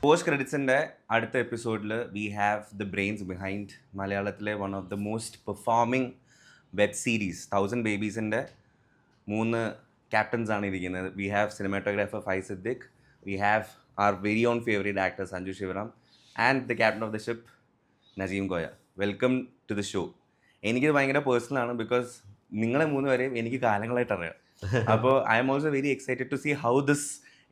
Post ക്രെഡിറ്റ്സിൻ്റെ അടുത്ത എപ്പിസോഡിൽ we have the brains behind മലയാളത്തിലെ one of the most performing web series 1000 ബേബീസിൻ്റെ 3 ക്യാപ്റ്റൻസ് ആണ് ഇരിക്കുന്നത്. We have cinematographer Faiz Siddique, we have our very own favourite actor Sanju Sivaram and the captain of the ship Najeem Koya. Welcome to the show. എനിക്കിത് ഭയങ്കര പേഴ്സണലാണ് because നിങ്ങളെ 3 പേരെയും എനിക്ക് കാലങ്ങളായിട്ട് അറിയാം. അപ്പോൾ I am also very excited to see how this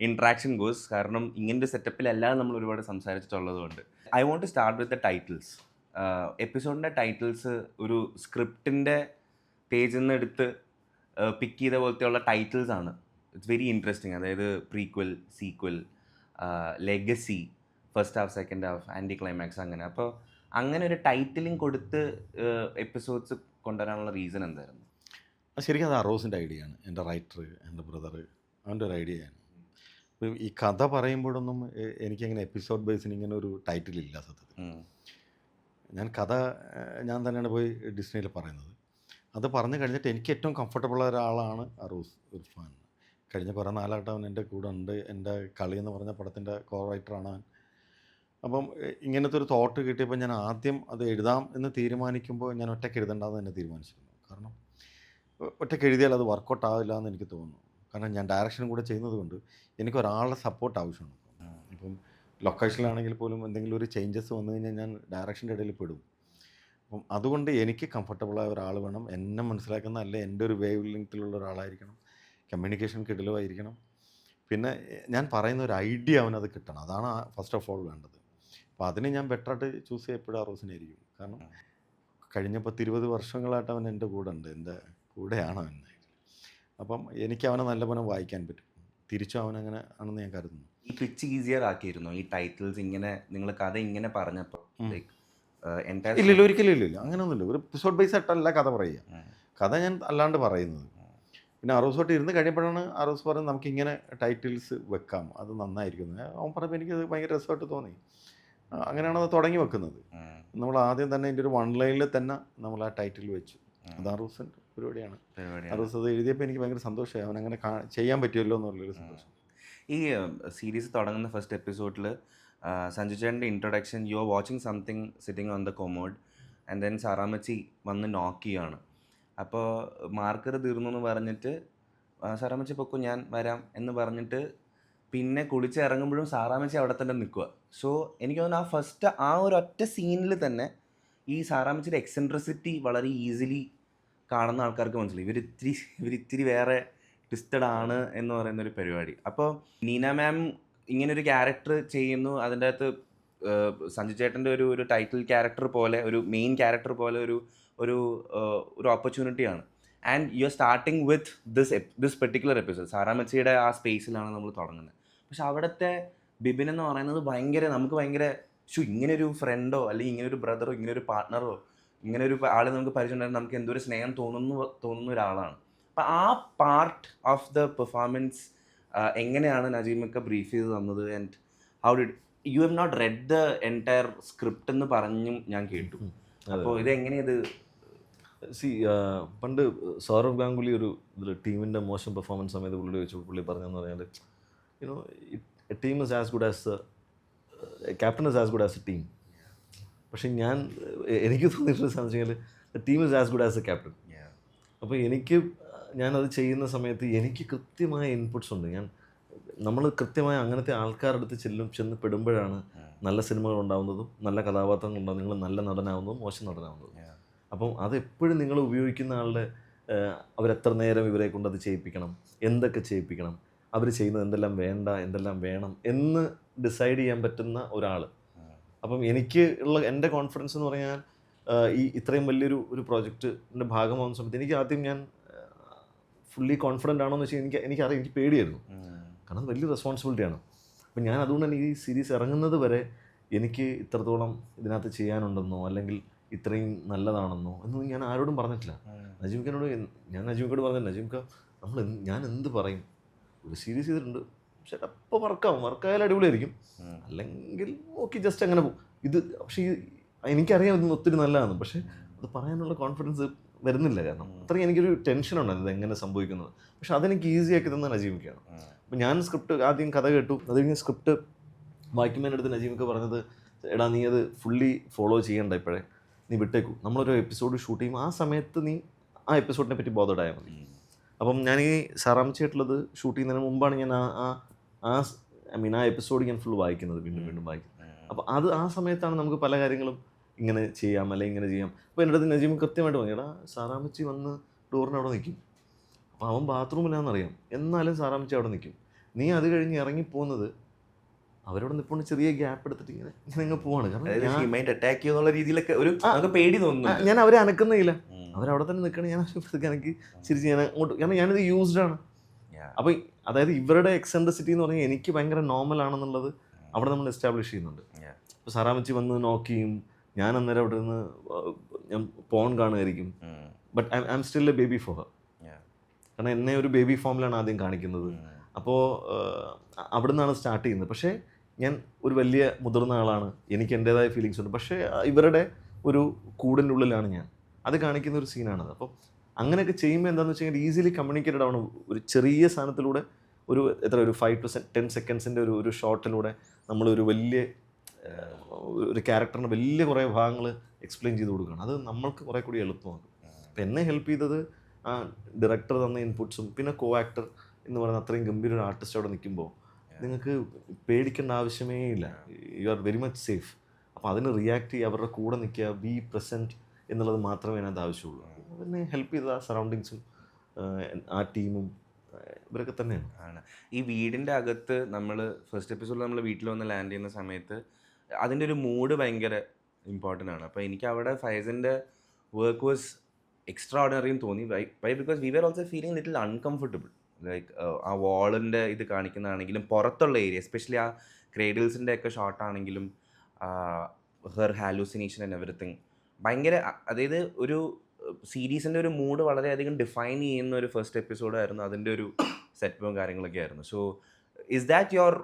interaction goes. കാരണം ഇങ്ങനൊരു സെറ്റപ്പിലല്ലാതെ നമ്മൾ ഒരുപാട് സംസാരിച്ചിട്ടുള്ളതുകൊണ്ട് I want to start with the titles. എപ്പിസോഡിൻ്റെ ടൈറ്റിൽസ് ഒരു സ്ക്രിപ്റ്റിൻ്റെ പേജിൽ നിന്ന് എടുത്ത് പിക്ക് ചെയ്ത പോലത്തെയുള്ള ടൈറ്റിൽസ് ആണ്. It's very interesting. അതായത് prequel, sequel, legacy, first half, second half, anti climax, അങ്ങനെ. അപ്പോൾ അങ്ങനെ ഒരു ടൈറ്റിലിംഗ് കൊടുത്ത് എപ്പിസോഡ്സ് കൊണ്ടുവരാനുള്ള റീസൺ എന്തായിരുന്നു? ശരിക്കും അത് അറോസിൻ്റെ ഐഡിയ ആണ്. എൻ്റെ റൈറ്റർ, എൻ്റെ ബ്രദർ, അവൻ്റെ ഒരു ഐഡിയയാണ്. ഇപ്പം ഈ കഥ പറയുമ്പോഴൊന്നും എനിക്കങ്ങനെ എപ്പിസോഡ് ബേസിന് ഇങ്ങനെ ഒരു ടൈറ്റിലില്ല സത്യത്തിൽ. ഞാൻ കഥ ഞാൻ തന്നെയാണ് പോയി ഡിസ്നിയിൽ പറയുന്നത്. അത് പറഞ്ഞു കഴിഞ്ഞിട്ട് എനിക്ക് ഏറ്റവും കംഫർട്ടബിൾ ഒരാളാണ് അറൂസ് ഇർഫാൻ. കഴിഞ്ഞ കുറേ നാലായിട്ട് അവൻ എൻ്റെ കൂടെ ഉണ്ട്. എൻ്റെ കളി എന്ന് പറഞ്ഞ പടത്തിൻ്റെ കോ റൈറ്ററാണ് അവൻ. അപ്പം ഇങ്ങനത്തെ ഒരു തോട്ട് കിട്ടിയപ്പോൾ ഞാൻ ആദ്യം അത് എഴുതാം എന്ന് തീരുമാനിക്കുമ്പോൾ ഞാൻ ഒറ്റയ്ക്ക് എഴുതണ്ടെന്ന് തന്നെ തീരുമാനിച്ചിരുന്നു. കാരണം ഒറ്റയ്ക്ക് എഴുതിയാൽ അത് വർക്കൗട്ട് ആവില്ല എന്ന് എനിക്ക് തോന്നുന്നു. കാരണം ഞാൻ ഡയറക്ഷനും കൂടെ ചെയ്യുന്നത് കൊണ്ട് എനിക്ക് ഒരാളുടെ സപ്പോർട്ട് ആവശ്യമാണ്. ഇപ്പം ലൊക്കേഷനിലാണെങ്കിൽ പോലും എന്തെങ്കിലും ഒരു ചേഞ്ചസ് വന്നു കഴിഞ്ഞാൽ ഞാൻ ഡയറക്ഷൻ്റെ ഇടയിൽ പെടും. അപ്പം അതുകൊണ്ട് എനിക്ക് കംഫർട്ടബിളായ ഒരാൾ വേണം, എന്നെ മനസ്സിലാക്കുന്ന, അല്ലെ എൻ്റെ ഒരു വേവ് ലെങ്ത്തിലുള്ള ഒരാളായിരിക്കണം, കമ്മ്യൂണിക്കേഷൻ കിടലുമായിരിക്കണം. പിന്നെ ഞാൻ പറയുന്ന ഒരു ഐഡിയ അവനത് കിട്ടണം. അതാണ് ഫസ്റ്റ് ഓഫ് ഓൾ വേണ്ടത്. അപ്പോൾ അതിന് ഞാൻ ബെറ്ററായിട്ട് ചൂസ് ചെയ്യപ്പെടുക അറോസിനായിരിക്കും. കാരണം കഴിഞ്ഞ 10-20 വർഷങ്ങളായിട്ട് അവൻ എൻ്റെ കൂടെ ഉണ്ട്, എൻ്റെ കൂടെയാണ് അവൻ. അപ്പം എനിക്ക് അവനെ നല്ലപോലെ വായിക്കാൻ പറ്റും. തിരിച്ചും അവനങ്ങനെ ആണെന്ന് ഞാൻ കരുതുന്നു. ഈ പിച്ച് ഈസിയർ ആക്കിയിരുന്നു ഈ ടൈറ്റിൽസ്? ഇങ്ങനെ നിങ്ങൾ കഥ ഇങ്ങനെ പറഞ്ഞപ്പോൾ ഇല്ലല്ലോ, ഒരിക്കലും ഇല്ലല്ലോ, അങ്ങനെയൊന്നുമില്ല. ഒരു എപ്പിസോഡ് ബേസ് ആയിട്ടല്ല കഥ പറയുക. കഥ ഞാൻ അല്ലാണ്ട് പറയുന്നത്. പിന്നെ അറോസോട്ട് ഇരുന്ന് കഴിയുമ്പോഴാണ് അറോസ് പറയുന്നത് നമുക്കിങ്ങനെ ടൈറ്റിൽസ് വെക്കാം, അത് നന്നായിരിക്കും. അവൻ പറയുമ്പോൾ എനിക്കത് ഭയങ്കര രസമായിട്ട് തോന്നി. അങ്ങനെയാണ് അത് തുടങ്ങി വെക്കുന്നത്. നമ്മൾ ആദ്യം തന്നെ എൻ്റെ ഒരു 1 ലൈനിൽ തന്നെ നമ്മൾ ആ ടൈറ്റിൽ വെച്ചു. അത് അറൂസിൻ്റെ പരിപാടിയാണ്. അറൂസ് അത് എഴുതിയപ്പോൾ എനിക്ക് ഭയങ്കര സന്തോഷമായി. അവനങ്ങനെ ചെയ്യാൻ പറ്റുമല്ലോ എന്നുള്ളൊരു സന്തോഷം. ഈ സീരീസ് തുടങ്ങുന്ന ഫസ്റ്റ് എപ്പിസോഡിൽ സഞ്ജു ചേട്ടൻ്റെ introduction, you are watching something sitting on the commode and then സാറാമ്മച്ചി വന്ന് നോക്ക് ചെയ്യുകയാണ്. അപ്പോൾ മാർക്കർ തീർന്നു എന്ന് പറഞ്ഞിട്ട് സാറാമ്മച്ചി പൊക്കും, ഞാൻ വരാം എന്ന് പറഞ്ഞിട്ട് പിന്നെ കുളിച്ച് ഇറങ്ങുമ്പോഴും സാറാമ്മച്ചി അവിടെ തന്നെ നിൽക്കുക. സോ എനിക്ക് തോന്നുന്നു ആ ഒരു ഒറ്റ സീനിൽ തന്നെ ഈ സാറാമ്മച്ചിയുടെ എക്സെൻട്രിസിറ്റി വളരെ ഈസിലി കാണുന്ന ആൾക്കാർക്ക് മനസ്സിലായി. ഇവരിത്തിരി വേറെ ട്വിസ്റ്റഡ് ആണ് എന്ന് പറയുന്നൊരു പരിപാടി. അപ്പോൾ നീന മാം ഇങ്ങനൊരു ക്യാരക്ടർ ചെയ്യുന്നു. അതിൻ്റെ അകത്ത് സഞ്ജു ചേട്ടൻ്റെ ഒരു ടൈറ്റിൽ ക്യാരക്ടർ പോലെ, ഒരു മെയിൻ ക്യാരക്ടർ പോലെ ഒരു ഓപ്പർച്യൂണിറ്റിയാണ്. And you are starting with this particular episode. സാറാമ്മച്ചിയുടെ ആ സ്പേസിലാണ് നമ്മൾ തുടങ്ങുന്നത്. പക്ഷെ അവിടുത്തെ ബിബിൻ എന്ന് പറയുന്നത് നമുക്ക് ഭയങ്കര ഇങ്ങനൊരു ഫ്രണ്ടോ അല്ലെങ്കിൽ ഇങ്ങനൊരു ബ്രദറോ ഇങ്ങനൊരു പാർട്ട്ണറോ ഇങ്ങനൊരു ആളെ നമുക്ക് പരിചയമുണ്ടായിരുന്നു, നമുക്ക് എന്തൊരു സ്നേഹം തോന്നുന്ന ഒരാളാണ്. അപ്പം ആ പാർട്ട് ഓഫ് ദ പെർഫോമൻസ് എങ്ങനെയാണ് നജീമൊക്കെ ബ്രീഫ് ചെയ്ത് തന്നത്? And how did you have not read the entire script എന്ന് പറഞ്ഞും ഞാൻ കേട്ടു. അപ്പോൾ ഇതെങ്ങനെയത്? പണ്ട് സൗരവ് ഗാംഗുലി ഒരു ടീമിൻ്റെ മോശം പെർഫോമൻസ് സമയത്ത് പുള്ളി ചോദിച്ചു, പുള്ളി പറഞ്ഞതെന്ന് പറഞ്ഞാൽ A team is as good as captain is as good as A team. പക്ഷേ എനിക്ക് തോന്നിയിട്ടുള്ള സാധനം വെച്ച് കഴിഞ്ഞാൽ the team is as good as A captain. അപ്പോൾ ഞാനത് ചെയ്യുന്ന സമയത്ത് എനിക്ക് കൃത്യമായ ഇൻപുട്സ് ഉണ്ട്. നമ്മൾ കൃത്യമായ അങ്ങനത്തെ ആൾക്കാരുടെ അടുത്ത് ചെന്ന് പെടുമ്പോഴാണ് നല്ല സിനിമകൾ ഉണ്ടാകുന്നതും നല്ല കഥാപാത്രങ്ങൾ ഉണ്ടാകും, നിങ്ങൾ നല്ല നടനാവുന്നതും മോശം നടനാവുന്നതും. അപ്പം അതെപ്പോഴും നിങ്ങൾ ഉപയോഗിക്കുന്ന ആളുടെ അവരെത്ര നേരം ഇവരെ കൊണ്ട് അത് ചെയ്യിപ്പിക്കണം, എന്തൊക്കെ ചെയ്യിപ്പിക്കണം, അവർ ചെയ്യുന്നത് എന്തെല്ലാം വേണ്ട, എന്തെല്ലാം വേണം എന്ന് ഡിസൈഡ് ചെയ്യാൻ പറ്റുന്ന ഒരാൾ. അപ്പം എനിക്ക് ഉള്ള എൻ്റെ കോൺഫിഡൻസ് എന്ന് പറഞ്ഞാൽ ഇത്രയും വലിയൊരു പ്രോജക്റ്റിൻ്റെ ഭാഗമാകുന്ന സമയത്ത് എനിക്ക് ആദ്യം ഞാൻ ഫുള്ളി കോൺഫിഡൻ്റ് ആണോ എന്ന് വെച്ചാൽ എനിക്കറിയാം, എനിക്ക് പേടിയായിരുന്നു. കാരണം അത് വലിയ റെസ്പോൺസിബിലിറ്റിയാണ്. അപ്പം ഞാൻ അതുകൊണ്ട് തന്നെ ഈ സീരീസ് ഇറങ്ങുന്നത് വരെ എനിക്ക് ഇത്രത്തോളം ഇതിനകത്ത് ചെയ്യാനുണ്ടെന്നോ അല്ലെങ്കിൽ ഇത്രയും നല്ലതാണെന്നോ എന്നൊന്നും ഞാൻ ആരോടും പറഞ്ഞിട്ടില്ല. നജീമിക്കോട് പറഞ്ഞില്ല, നജീമിക്ക ഞാൻ എന്ത് പറയും, ഒരു സീരീസ് ചെയ്തിട്ടുണ്ട്, പക്ഷേ അപ്പോൾ വർക്കായാലും അടിപൊളിയായിരിക്കും, അല്ലെങ്കിൽ ഓക്കെ ജസ്റ്റ് അങ്ങനെ പോകും. പക്ഷേ എനിക്കറിയാം ഇതൊന്നും ഒത്തിരി നല്ലതാണ്, പക്ഷേ അത് പറയാനുള്ള കോൺഫിഡൻസ് വരുന്നില്ല. കാരണം അത്രയും എനിക്കൊരു ടെൻഷനുണ്ടായിരുന്നു ഇതെങ്ങനെ സംഭവിക്കുന്നത്. പക്ഷെ അതെനിക്ക് ഈസി ആക്കി തന്നെ നജീമിക്കാണ്. അപ്പം ഞാൻ ആദ്യം കഥ കേട്ടു, അത് കഴിഞ്ഞ് സ്ക്രിപ്റ്റ് വായിക്കുമ്പോൾ എൻ്റെ അടുത്ത് നജീമൊക്കെ പറഞ്ഞത്, എടാ നീ അത് ഫുള്ളി ഫോളോ ചെയ്യണ്ട ഇപ്പോഴേ, നീ വിട്ടേക്കൂ, നമ്മളൊരു എപ്പിസോഡ് ഷൂട്ട് ചെയ്യും, ആ സമയത്ത് നീ ആ എപ്പിസോഡിനെ പറ്റി ബോധേഡായാൽ മതി. അപ്പം ഞാൻ ഈ സാറാമിച്ചായിട്ടുള്ളത് ഷൂട്ട് ചെയ്യുന്നതിന് മുമ്പാണ് ഞാൻ ആ എപ്പിസോഡ് ഞാൻ ഫുൾ വായിക്കുന്നത്, വീണ്ടും വായിക്കും. അപ്പോൾ അത് ആ സമയത്താണ് നമുക്ക് പല കാര്യങ്ങളും ഇങ്ങനെ ചെയ്യാം അല്ലെങ്കിൽ ഇങ്ങനെ ചെയ്യാം. അപ്പോൾ എൻ്റെ അടുത്ത് നജീം കൃത്യമായിട്ട് പറഞ്ഞു, എടാ സാറാമിച്ചി വന്ന് ഡോറിന് അവിടെ നിൽക്കും, അപ്പോൾ അവൻ ബാത്റൂമിലാണെന്നറിയാം, എന്നാലും സാറാമിച്ചി അവിടെ നിൽക്കും. നീ അത് കഴിഞ്ഞ് ഇറങ്ങിപ്പോകുന്നത് അവരോട് നിൽപ്പുണ്ട്, ചെറിയ ഗ്യാപ്പ് എടുത്തിട്ട് ഇങ്ങനെ ഇങ്ങനെ പോവാണ്. കാരണം അറ്റാക്ക് ചെയ്യുന്നുള്ള രീതിയിലൊക്കെ ഒരു പേടി തോന്നുന്നു. ഞാൻ അവരെ അനക്കുന്നില്ല, അവരവിടെ തന്നെ നിൽക്കണം. ഞാൻ എനിക്ക് ചിരിച്ച് ഞാൻ അങ്ങോട്ട്, കാരണം ഞാനിത് യൂസ്ഡ് ആണ്. അപ്പോൾ അതായത് ഇവരുടെ എക്സെൻട്രിസിറ്റി എന്ന് പറഞ്ഞാൽ എനിക്ക് ഭയങ്കര നോർമൽ ആണെന്നുള്ളത് അവിടെ നമ്മൾ എസ്റ്റാബ്ലിഷ് ചെയ്യുന്നുണ്ട്. ഇപ്പോൾ സാറാമിച്ചി വന്ന് നോക്ക് ചെയ്യും, ഞാൻ അന്നേരം അവിടെ നിന്ന് ഞാൻ പോൺ കാണുമായിരിക്കും. But I am still A baby for her. കാരണം എന്നെ ഒരു ബേബി ഫോമിലാണ് ആദ്യം കാണിക്കുന്നത്. അപ്പോൾ അവിടെ നിന്നാണ് സ്റ്റാർട്ട് ചെയ്യുന്നത്. പക്ഷേ ഞാൻ ഒരു വലിയ മുതിർന്ന ആളാണ്, എനിക്ക് എൻ്റേതായ ഫീലിങ്സ് ഉണ്ട്. പക്ഷേ ഇവരുടെ ഒരു കൂടിൻ്റെ ഉള്ളിലാണ് ഞാൻ. അത് കാണിക്കുന്ന ഒരു സീനാണത്. അപ്പോൾ അങ്ങനെയൊക്കെ ചെയ്യുമ്പോൾ എന്താണെന്ന് വെച്ച് കഴിഞ്ഞാൽ ഈസിലി കമ്മ്യൂണിക്കേറ്റഡ് ആണ്. ഒരു ചെറിയ സാധനത്തിലൂടെ ഒരു 5 to 10 സെക്കൻഡ്സിൻ്റെ ഒരു ഷോട്ടിലൂടെ നമ്മളൊരു വലിയ ഒരു ക്യാരക്ടറിന് വലിയ കുറേ ഭാഗങ്ങൾ എക്സ്പ്ലെയിൻ ചെയ്ത് കൊടുക്കുകയാണ്. അത് നമ്മൾക്ക് കുറേ കൂടി എളുപ്പമാകും. അപ്പം എന്നെ ഹെൽപ്പ് ചെയ്തത് ആ ഡയറക്ടർ തന്ന ഇൻപുട്സും പിന്നെ കോ ആക്ടർ എന്ന് പറയുന്ന അത്രയും ഗംഭീര ഒരു ആർട്ടിസ്റ്റ് അവിടെ നിൽക്കുമ്പോൾ നിങ്ങൾക്ക് പേടിക്കേണ്ട ആവശ്യമേ ഇല്ല. You are very much safe. അപ്പോൾ അതിന് റിയാക്ട് ചെയ്യുക, അവരുടെ കൂടെ നിൽക്കുക, ബി പ്രസൻറ്റ് എന്നുള്ളത് മാത്രമേ അതിനകത്ത് ആവശ്യമുള്ളൂ. അതിനെ ഹെൽപ്പ് ചെയ്ത ആ സറൗണ്ടിങ്സും ആ ടീമും ഇവരൊക്കെ തന്നെയാണ്. ഈ വീടിൻ്റെ അകത്ത് നമ്മൾ ഫസ്റ്റ് എപ്പിസോഡിൽ നമ്മൾ വീട്ടിൽ വന്ന് ലാൻഡ് ചെയ്യുന്ന സമയത്ത് അതിൻ്റെ ഒരു മൂഡ് ഭയങ്കര ഇമ്പോർട്ടൻ്റ് ആണ്. അപ്പോൾ എനിക്ക് അവിടെ ഫൈസിൻ്റെ വർക്ക് വാസ് എക്സ്ട്രാ ഓർഡിനറിയും തോന്നി. Why because we were also feeling little uncomfortable. Like ആ വാളിൻ്റെ ഇത് കാണിക്കുന്നതാണെങ്കിലും പുറത്തുള്ള ഏരിയ, എസ്പെഷ്യലി ആ ക്രേഡിൽസിൻ്റെ ഒക്കെ ഷോട്ടാണെങ്കിലും ഹെർ ഹാലൂസിനേഷൻ ആൻഡ് എവറിത്തിങ് ഭയങ്കര, അതായത് ഒരു സീരീസിൻ്റെ ഒരു മൂഡ് വളരെയധികം ഡിഫൈൻ ചെയ്യുന്ന ഒരു ഫസ്റ്റ് എപ്പിസോഡായിരുന്നു. അതിൻ്റെ ഒരു സെറ്റപ്പും കാര്യങ്ങളൊക്കെ ആയിരുന്നു. So is that your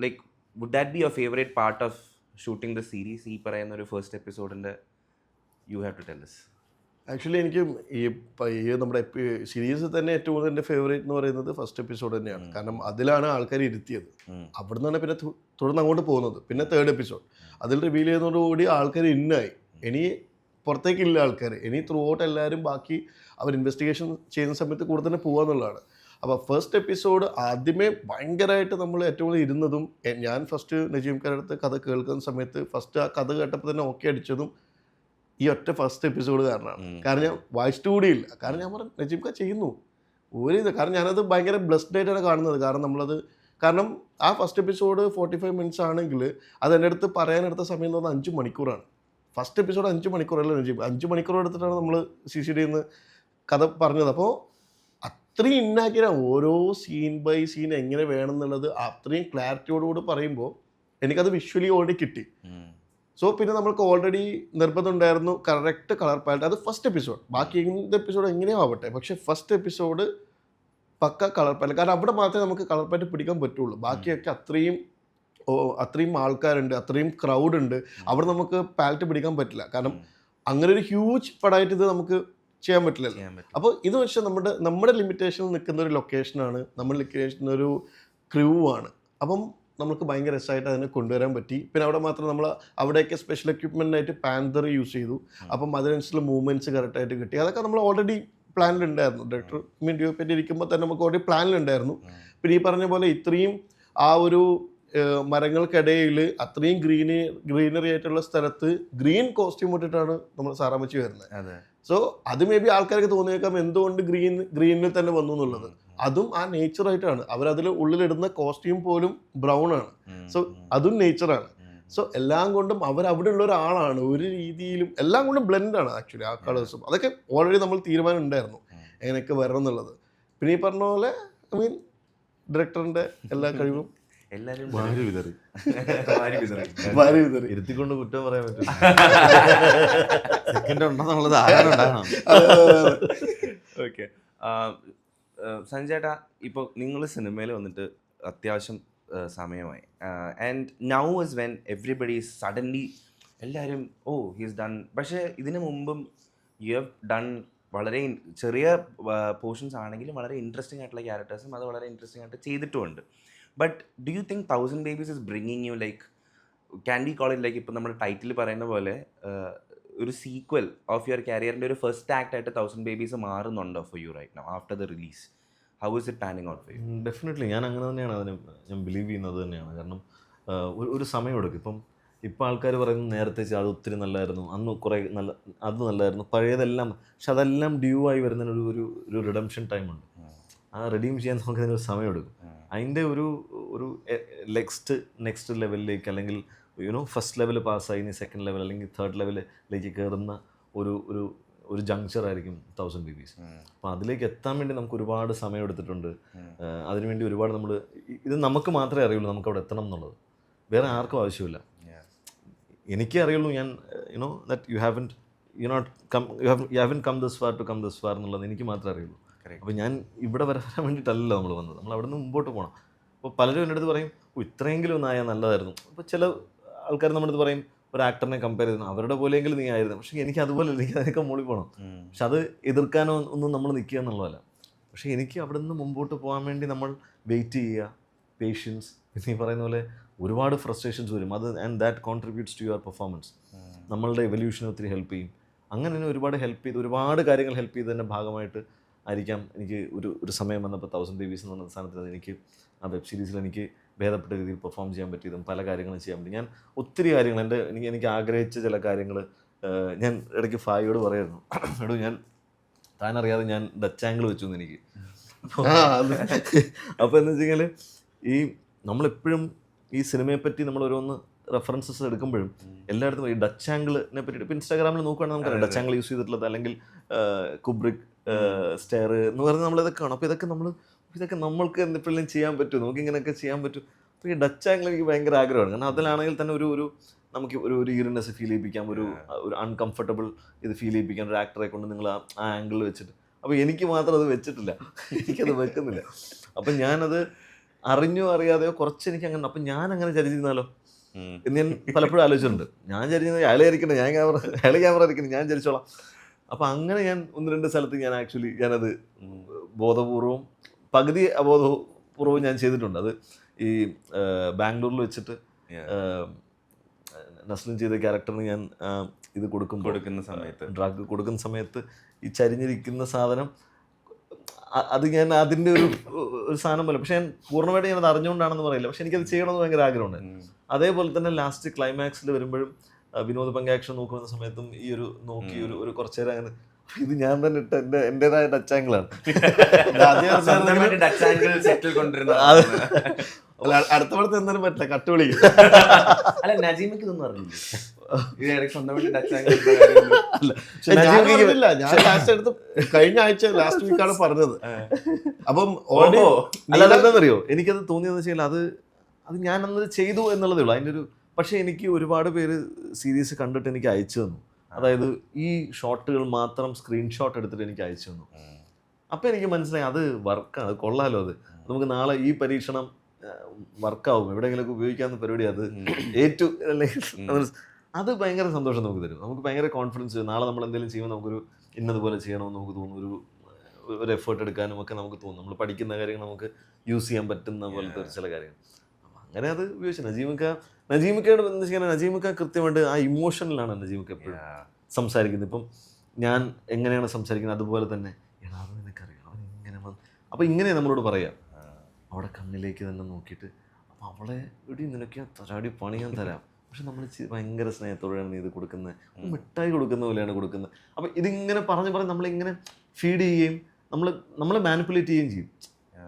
like would that be your favourite part of shooting the series? ഈ പറയുന്ന ഒരു ഫസ്റ്റ് എപ്പിസോഡിൻ്റെ you have to tell us. Actually എനിക്ക് ഈ നമ്മുടെ സീരീസ് തന്നെ ഏറ്റവും കൂടുതൽ എൻ്റെ ഫേവറേറ്റ് എന്ന് പറയുന്നത് ഫസ്റ്റ് എപ്പിസോഡ് തന്നെയാണ്. കാരണം അതിലാണ് ആൾക്കാർ ഇരുത്തിയത്. അവിടെ നിന്നാണ് പിന്നെ തുടർന്ന് അങ്ങോട്ട് പോകുന്നത്. പിന്നെ തേർഡ് എപ്പിസോഡ് അതിൽ റിവീൽ ചെയ്യുന്നതോടുകൂടി ആൾക്കാർ ഇന്നായി. ഇനി പുറത്തേക്കില്ല ആൾക്കാർ. ഇനി ത്രൂ ഔട്ട് എല്ലാവരും ബാക്കി അവർ ഇൻവെസ്റ്റിഗേഷൻ ചെയ്യുന്ന സമയത്ത് കൂടെ തന്നെ പോകാമെന്നുള്ളതാണ്. അപ്പോൾ ഫസ്റ്റ് എപ്പിസോഡ് ആദ്യമേ ഭയങ്കരമായിട്ട് നമ്മൾ ഏറ്റവും കൂടുതൽ ഇരുന്നതും, ഞാൻ ഫസ്റ്റ് നജീംക്കാരുടെ അടുത്ത് കഥ കേൾക്കുന്ന സമയത്ത് ഫസ്റ്റ് ആ കഥ കേട്ടപ്പോൾ തന്നെ ഓക്കെ അടിച്ചതും ഈ ഒറ്റ ഫസ്റ്റ് എപ്പിസോഡ് കാരണമാണ്. കാരണം ഞാൻ വായിച്ചിട്ട് കൂടിയില്ല. കാരണം ഞാൻ പറഞ്ഞു നജീംക്ക ചെയ്യുന്നു ഒരു ഇത്. കാരണം ഞാനത് ഭയങ്കര ബ്ലെസ്ഡ് ആയിട്ടാണ് കാണുന്നത്. കാരണം ആ ഫസ്റ്റ് എപ്പിസോഡ് 45 minutes ആണെങ്കിൽ അത് എൻ്റെ അടുത്ത് പറയാനെടുത്ത സമയം എന്ന് പറഞ്ഞാൽ 5 മണിക്കൂറാണ്. ഫസ്റ്റ് എപ്പിസോഡ് 5 മണിക്കൂറല്ല നജീം, 5 മണിക്കൂർ എടുത്തിട്ടാണ് നമ്മൾ CCD കഥ പറഞ്ഞത്. അപ്പോൾ അത്രയും ഇന്നാക്കിയാണ് ഓരോ സീൻ ബൈ സീൻ എങ്ങനെ വേണം എന്നുള്ളത് അത്രയും ക്ലാരിറ്റിയോടുകൂടി പറയുമ്പോൾ എനിക്കത് വിഷ്വലി ഓൾറെഡി കിട്ടി. സോ പിന്നെ നമ്മൾക്ക് ഓൾറെഡി നിർബന്ധം ഉണ്ടായിരുന്നു കറക്റ്റ് കളർ പാലറ്റ്. അത് ഫസ്റ്റ് എപ്പിസോഡ്, ബാക്കി എന്ത് എപ്പിസോഡ് എങ്ങനെയോ ആവട്ടെ, പക്ഷേ ഫസ്റ്റ് എപ്പിസോഡ് പക്ക കളർ പാലറ്റ്. കാരണം അവിടെ മാത്രമേ നമുക്ക് കളർ പാലറ്റ് പിടിക്കാൻ പറ്റുള്ളൂ. ബാക്കിയൊക്കെ അത്രയും ആൾക്കാരുണ്ട്, അത്രയും ക്രൗഡ് ഉണ്ട്, അവിടെ നമുക്ക് പാലറ്റ് പിടിക്കാൻ പറ്റില്ല. കാരണം അങ്ങനെ ഒരു ഹ്യൂജ് പടമായിട്ട് ഇത് നമുക്ക് ചെയ്യാൻ പറ്റില്ലല്ലോ. അപ്പോൾ ഇത് വെച്ചാൽ നമ്മുടെ ലിമിറ്റേഷനിൽ നിൽക്കുന്ന ഒരു ലൊക്കേഷനാണ്, നമ്മുടെ ലൊക്കേഷൻ ഒരു ക്രൂ ആണ്. അപ്പം നമുക്ക് ഭയങ്കര രസമായിട്ട് അതിനെ കൊണ്ടുവരാൻ പറ്റി. പിന്നെ അവിടെ മാത്രം നമ്മൾ അവിടെയൊക്കെ സ്പെഷ്യൽ എക്യുപ്മെൻ്റ് ആയിട്ട് പാന്തർ യൂസ് ചെയ്തു. അപ്പം അതിനനുസരിച്ചുള്ള മൂവ്മെൻറ്റ്സ് കറക്റ്റായിട്ട് കിട്ടി. അതൊക്കെ നമ്മൾ ഓൾറെഡി പ്ലാനിലുണ്ടായിരുന്നു. ഡയറക്ടർ മീഡിയയെ പറ്റി ഇരിക്കുമ്പോൾ തന്നെ നമുക്ക് ഓൾറെഡി പ്ലാനിലുണ്ടായിരുന്നു. പിന്നെ ഈ പറഞ്ഞ പോലെ ഇത്രയും ആ ഒരു മരങ്ങൾക്കിടയിൽ അത്രയും ഗ്രീനറി ആയിട്ടുള്ള സ്ഥലത്ത് ഗ്രീൻ കോസ്റ്റ്യൂം ഇട്ടിട്ടാണ് നമ്മൾ സാറാമച്ചി വരുന്നത്. സോ അത് മേ ബി ആൾക്കാർക്ക് തോന്നിയേക്കാം എന്തുകൊണ്ട് ഗ്രീനിൽ തന്നെ വന്നു എന്നുള്ളത്. അതും ആ നേച്ചറായിട്ടാണ്. അവരതിൽ ഉള്ളിലിടുന്ന കോസ്റ്റ്യൂം പോലും ബ്രൗൺ ആണ്. സോ അതും നേച്ചറാണ്. സോ എല്ലാം കൊണ്ടും അവരവിടെ ഉള്ള ഒരാളാണ്. ഒരു രീതിയിലും എല്ലാം കൊണ്ടും ബ്ലെൻഡാണ് ആക്ച്വലി ആ കളേഴ്സും. അതൊക്കെ ഓൾറെഡി നമ്മൾ തീരുമാനം ഉണ്ടായിരുന്നു എങ്ങനെയൊക്കെ വരണം എന്നുള്ളത്. പിന്നെ ഈ പറഞ്ഞ പോലെ ഡയറക്ടറിൻ്റെ എല്ലാ കഴിവും എല്ലാവരും ഇരുത്തിക്കൊണ്ട് കുറ്റം പറയാൻ പറ്റും. ഓക്കെ സഞ്ജേട്ടാ, ഇപ്പോൾ നിങ്ങൾ സിനിമയിൽ വന്നിട്ട് അത്യാവശ്യം സമയമായി. And now is when everybody is suddenly എല്ലാവരും ഹീസ് ഡൺ. പക്ഷേ ഇതിനു മുമ്പും യു ഹവ് ഡൺ വളരെ ചെറിയ പോർഷൻസ് ആണെങ്കിലും വളരെ ഇൻട്രസ്റ്റിംഗ് ആയിട്ടുള്ള ക്യാരക്ടേഴ്സും അത് വളരെ ഇൻട്രസ്റ്റിംഗ് ആയിട്ട് ചെയ്തിട്ടുമുണ്ട്. But do you think 1000 Babies is bringing you like can we call it like ഇപ്പം നമ്മുടെ ടൈറ്റിൽ പറയുന്ന പോലെ ഒരു സീക്വൽ ഓഫ് യുവർ കരിയറിൻ്റെ ഒരു ഫസ്റ്റ് ആക്ട് ആയിട്ട് 1000 Babies മാറുന്നുണ്ടോ for you right now after the release? How is it panning out for you? Definitely ഞാൻ അങ്ങനെ തന്നെയാണ് അതിന് ഞാൻ ബിലീവ് ചെയ്യുന്നത് തന്നെയാണ്. കാരണം ഒരു സമയമെടുക്കും. ഇപ്പം ആൾക്കാർ പറയുന്നത് നേരത്തെ അത് ഒത്തിരി നല്ലതായിരുന്നു, അന്ന് കുറേ അത് നല്ലതായിരുന്നു, പഴയതെല്ലാം, പക്ഷെ അതെല്ലാം ഡ്യൂ ആയി വരുന്നതിന് ഒരു റിഡംഷൻ ടൈമുണ്ട്. ആ റിഡീം ചെയ്യാൻ നമുക്ക് അതിനൊരു സമയമെടുക്കും. അതിൻ്റെ ഒരു നെക്സ്റ്റ് ലെവലിലേക്ക്, അല്ലെങ്കിൽ ഫസ്റ്റ് ലെവൽ പാസ്സായി ഇനി സെക്കൻഡ് ലെവൽ അല്ലെങ്കിൽ തേർഡ് ലെവലിലേക്ക് കയറുന്ന ഒരു ജങ്ചർ ആയിരിക്കും 1000 Babies. അപ്പോൾ അതിലേക്ക് എത്താൻ വേണ്ടി നമുക്ക് ഒരുപാട് സമയം എടുത്തിട്ടുണ്ട്. അതിനുവേണ്ടി ഒരുപാട് ഇത് നമുക്ക് മാത്രമേ അറിയുള്ളൂ നമുക്ക് അവിടെ എത്തണം എന്നുള്ളത്, വേറെ ആർക്കും ആവശ്യമില്ല. എനിക്കേ അറിയുള്ളൂ. ഞാൻ that you haven't come this far to come this far എന്നുള്ളത് എനിക്ക് മാത്രമേ അറിയുള്ളൂ. അപ്പോൾ ഞാൻ ഇവിടെ വരാൻ വേണ്ടിയിട്ടല്ലല്ലോ നമ്മൾ വന്നത്, നമ്മൾ അവിടെ നിന്ന് മുമ്പോട്ട് പോകണം. അപ്പോൾ പലരും എൻ്റെ അടുത്ത് പറയും ഇത്രയെങ്കിലും ഒന്നായാൽ നല്ലതായിരുന്നു. അപ്പോൾ ചില ആൾക്കാർ നമ്മുടെ അടുത്ത് പറയും ഒരു ആക്ടറിനെ കമ്പയർ ചെയ്യുന്നു, അവരുടെ പോലെയെങ്കിലും നീ ആയിരുന്നു. പക്ഷേ എനിക്ക് അതുപോലെ എനിക്ക് അതിനൊക്കെ മുകളിൽ പോകണം. പക്ഷെ അത് എതിർക്കാനോ ഒന്നും നമ്മൾ നിൽക്കുക എന്നുള്ളതല്ല. പക്ഷേ എനിക്ക് അവിടെ നിന്ന് മുമ്പോട്ട് പോകാൻ വേണ്ടി നമ്മൾ വെയിറ്റ് ചെയ്യുക, പേഷ്യൻസ്, നീ പറയുന്ന പോലെ ഒരുപാട് ഫ്രസ്ട്രേഷൻസ് വരും. And that contributes to your performance. നമ്മളുടെ എവല്യൂഷന് ഒത്തിരി ഹെൽപ്പ് ചെയ്യും. അങ്ങനെ തന്നെ ഒരുപാട് കാര്യങ്ങൾ ഹെൽപ്പ് ചെയ്തതിൻ്റെ ഭാഗമായിട്ട് ആയിരിക്കാം എനിക്ക് ഒരു സമയം വന്നപ്പോൾ 1000 Babies എന്ന് പറഞ്ഞ സ്ഥാനത്ത് എനിക്ക് ആ വെബ് സീരീസിൽ എനിക്ക് ഭേദപ്പെട്ട രീതിയിൽ പെർഫോം ചെയ്യാൻ പറ്റിയതും പല കാര്യങ്ങളും ചെയ്യാൻ പറ്റി. ഞാൻ ഒത്തിരി കാര്യങ്ങൾ എനിക്ക് ആഗ്രഹിച്ച ചില കാര്യങ്ങൾ ഞാൻ ഇടയ്ക്ക് ഫായിയോട് പറയായിരുന്നു, എടോ ഞാൻ താനറിയാതെ ഞാൻ ഡച്ച് ആംഗിൾ വെച്ചു എന്ന് എനിക്ക്. അപ്പോൾ എന്ന് വെച്ച് കഴിഞ്ഞാൽ നമ്മളെപ്പോഴും ഈ സിനിമയെപ്പറ്റി നമ്മൾ ഓരോന്ന് റെഫറൻസസ് എടുക്കുമ്പോഴും എല്ലായിടത്തും ഈ ഡച്ച് ആംഗിളിനെ പറ്റിയിട്ട് ഇപ്പോൾ ഇൻസ്റ്റാഗ്രാമിൽ നോക്കുകയാണെങ്കിൽ നമുക്കറിയാം ഡച്ച് ആംഗിൾ യൂസ് ചെയ്തിട്ടുള്ളത്, അല്ലെങ്കിൽ കുബ്രിക് സ്റ്റെയർ എന്ന് പറഞ്ഞാൽ നമ്മളിതൊക്കെ കാണും. അപ്പോൾ ഇതൊക്കെ നമ്മൾക്ക് എന്തെപ്പോഴും ചെയ്യാൻ പറ്റും, നമുക്ക് ഇങ്ങനെയൊക്കെ ചെയ്യാൻ പറ്റും. അപ്പോൾ ഈ ഡച്ച് ആംഗിൾ എനിക്ക് ഭയങ്കര ആഗ്രഹമാണ്. കാരണം അതിലാണെങ്കിൽ തന്നെ നമുക്ക് ഒരു ഈറിനെസ് ഫീൽ ചെയ്യിപ്പിക്കാം, ഒരു അൺകംഫർട്ടബിൾ ഇത് ഫീൽ ചെയ്യിപ്പിക്കാം ഒരു ആക്ടറെ കൊണ്ട് നിങ്ങൾ ആ ആംഗിളിൽ വെച്ചിട്ട്. അപ്പോൾ എനിക്ക് മാത്രം അത് വെച്ചിട്ടില്ല, എനിക്കത് വെക്കുന്നില്ല. അപ്പം ഞാനത് അറിഞ്ഞോ അറിയാതെയോ കുറച്ച് എനിക്ക് അങ്ങനെ, അപ്പം ഞാൻ അങ്ങനെ ചരിച്ചിരുന്നാലോ എന്ന് ഞാൻ പലപ്പോഴും ആലോചിച്ചിട്ടുണ്ട്. ഞാൻ ചരിച്ചിരുന്നത് അയാളെ ഇരിക്കണം, അയാൾ ക്യാമറ ഇരിക്കണം, ഞാൻ ചരിച്ചോളാം. അപ്പം അങ്ങനെ ഞാൻ 1-2 സ്ഥലത്ത് ഞാൻ ഞാനത് ബോധപൂർവം പകുതി അബോധപൂർവ്വം ഞാൻ ചെയ്തിട്ടുണ്ട്. അത് ഈ ബാംഗ്ലൂരിൽ വെച്ചിട്ട് നസ്ലിൻ ചെയ്ത ക്യാരക്ടറിന് ഞാൻ ഇത് കൊടുക്കുന്ന സമയത്ത്, ഡ്രഗ് കൊടുക്കുന്ന സമയത്ത് ഈ ചരിഞ്ഞിരിക്കുന്ന സാധനം അത് ഞാൻ അതിൻ്റെ ഒരു സാധനം പോലെ, പക്ഷെ ഞാൻ പൂർണ്ണമായിട്ട് ഞാനത് അറിഞ്ഞുകൊണ്ടാണെന്ന് പറയില്ല, പക്ഷെ എനിക്കത് ചെയ്യണമെന്ന് ഭയങ്കര ആഗ്രഹമുണ്ട്. അതേപോലെ തന്നെ ലാസ്റ്റ് ക്ലൈമാക്സിൽ വരുമ്പോഴും വിനോദ് പങ്കാക്ഷൻ നോക്കുന്ന സമയത്തും ഈ നോക്കി ഒരു കുറച്ചു നേരം അങ്ങനെ ഇത് ഞാൻ തന്നെ ഇട്ട എൻ്റെതായ ടച്ച് ആംഗിളാണ്. അടുത്ത പടത്ത് എന്തായാലും പറ്റില്ല, കട്ടുവിളി. അല്ല നജീമക്ക് ഇതൊന്നും അറിയില്ല, ഞാൻ ലാസ്റ്റ് എടുത്ത് കഴിഞ്ഞ ആഴ്ച ലാസ്റ്റ് വീക്കാണ് പറഞ്ഞത്. അപ്പം അതെന്താണെന്നറിയോ എനിക്കത് തോന്നിയെന്ന് വെച്ചാൽ അത് ഞാൻ അന്ന് ചെയ്തു എന്നുള്ളതേ ഉള്ളൂ. അതിൻ്റെ പക്ഷേ എനിക്ക് ഒരുപാട് പേര് സീരീസ് കണ്ടിട്ട് എനിക്ക് അയച്ചു തന്നു. അതായത് ഈ ഷോട്ടുകൾ മാത്രം സ്ക്രീൻഷോട്ട് എടുത്തിട്ട് എനിക്ക് അയച്ചു തന്നു. അപ്പം എനിക്ക് മനസ്സിലായി അത് വർക്കാണ്, അത് കൊള്ളാലോ, അത് നമുക്ക് നാളെ ഈ പരീക്ഷണം വർക്കാവും, എവിടെയെങ്കിലുമൊക്കെ ഉപയോഗിക്കാവുന്ന പരിപാടി, അത് ഏറ്റു അല്ലെങ്കിൽ അത് ഭയങ്കര സന്തോഷം നമുക്ക് തരും. നമുക്ക് ഭയങ്കര കോൺഫിഡൻസ് വരും. നാളെ നമ്മൾ എന്തെങ്കിലും ചെയ്യുമ്പോൾ നമുക്കൊരു ഇന്നതുപോലെ ചെയ്യണമെന്ന് നമുക്ക് തോന്നും, ഒരു എഫേർട്ട് എടുക്കാനും ഒക്കെ നമുക്ക് തോന്നും. നമ്മൾ പഠിക്കുന്ന കാര്യങ്ങൾ നമുക്ക് യൂസ് ചെയ്യാൻ പറ്റുന്ന പോലത്തെ ചില കാര്യങ്ങൾ. അങ്ങനെ അത് ഉപയോഗിച്ചു. നജീമിക്കയോട് എന്ന് വെച്ചാൽ നജീമിക്ക കൃത്യമായിട്ട് ആ ഇമോഷനിലാണ് നജീമിക്ക എപ്പോഴും സംസാരിക്കുന്നത്. ഇപ്പം ഞാൻ എങ്ങനെയാണ് സംസാരിക്കുന്നത് അതുപോലെ തന്നെ അത് നിനക്കറിയാം അവൻ ഇങ്ങനെ അപ്പോൾ ഇങ്ങനെ നമ്മളോട് പറയാം, അവിടെ കണ്ണിലേക്ക് തന്നെ നോക്കിയിട്ട്. അപ്പോൾ അവളെ ഇവിടെ നിനക്ക് തരാടി പണി ഞാൻ തരാം, പക്ഷെ നമ്മൾ ഭയങ്കര സ്നേഹത്തോടെയാണ് നീ ഇത് കൊടുക്കുന്നത്, മിഠായി കൊടുക്കുന്ന പോലെയാണ് കൊടുക്കുന്നത്. അപ്പോൾ ഇതിങ്ങനെ പറഞ്ഞ് നമ്മളിങ്ങനെ ഫീഡ് ചെയ്യുകയും നമ്മളെ മാനിപ്പുലേറ്റ് ചെയ്യുകയും ചെയ്യും.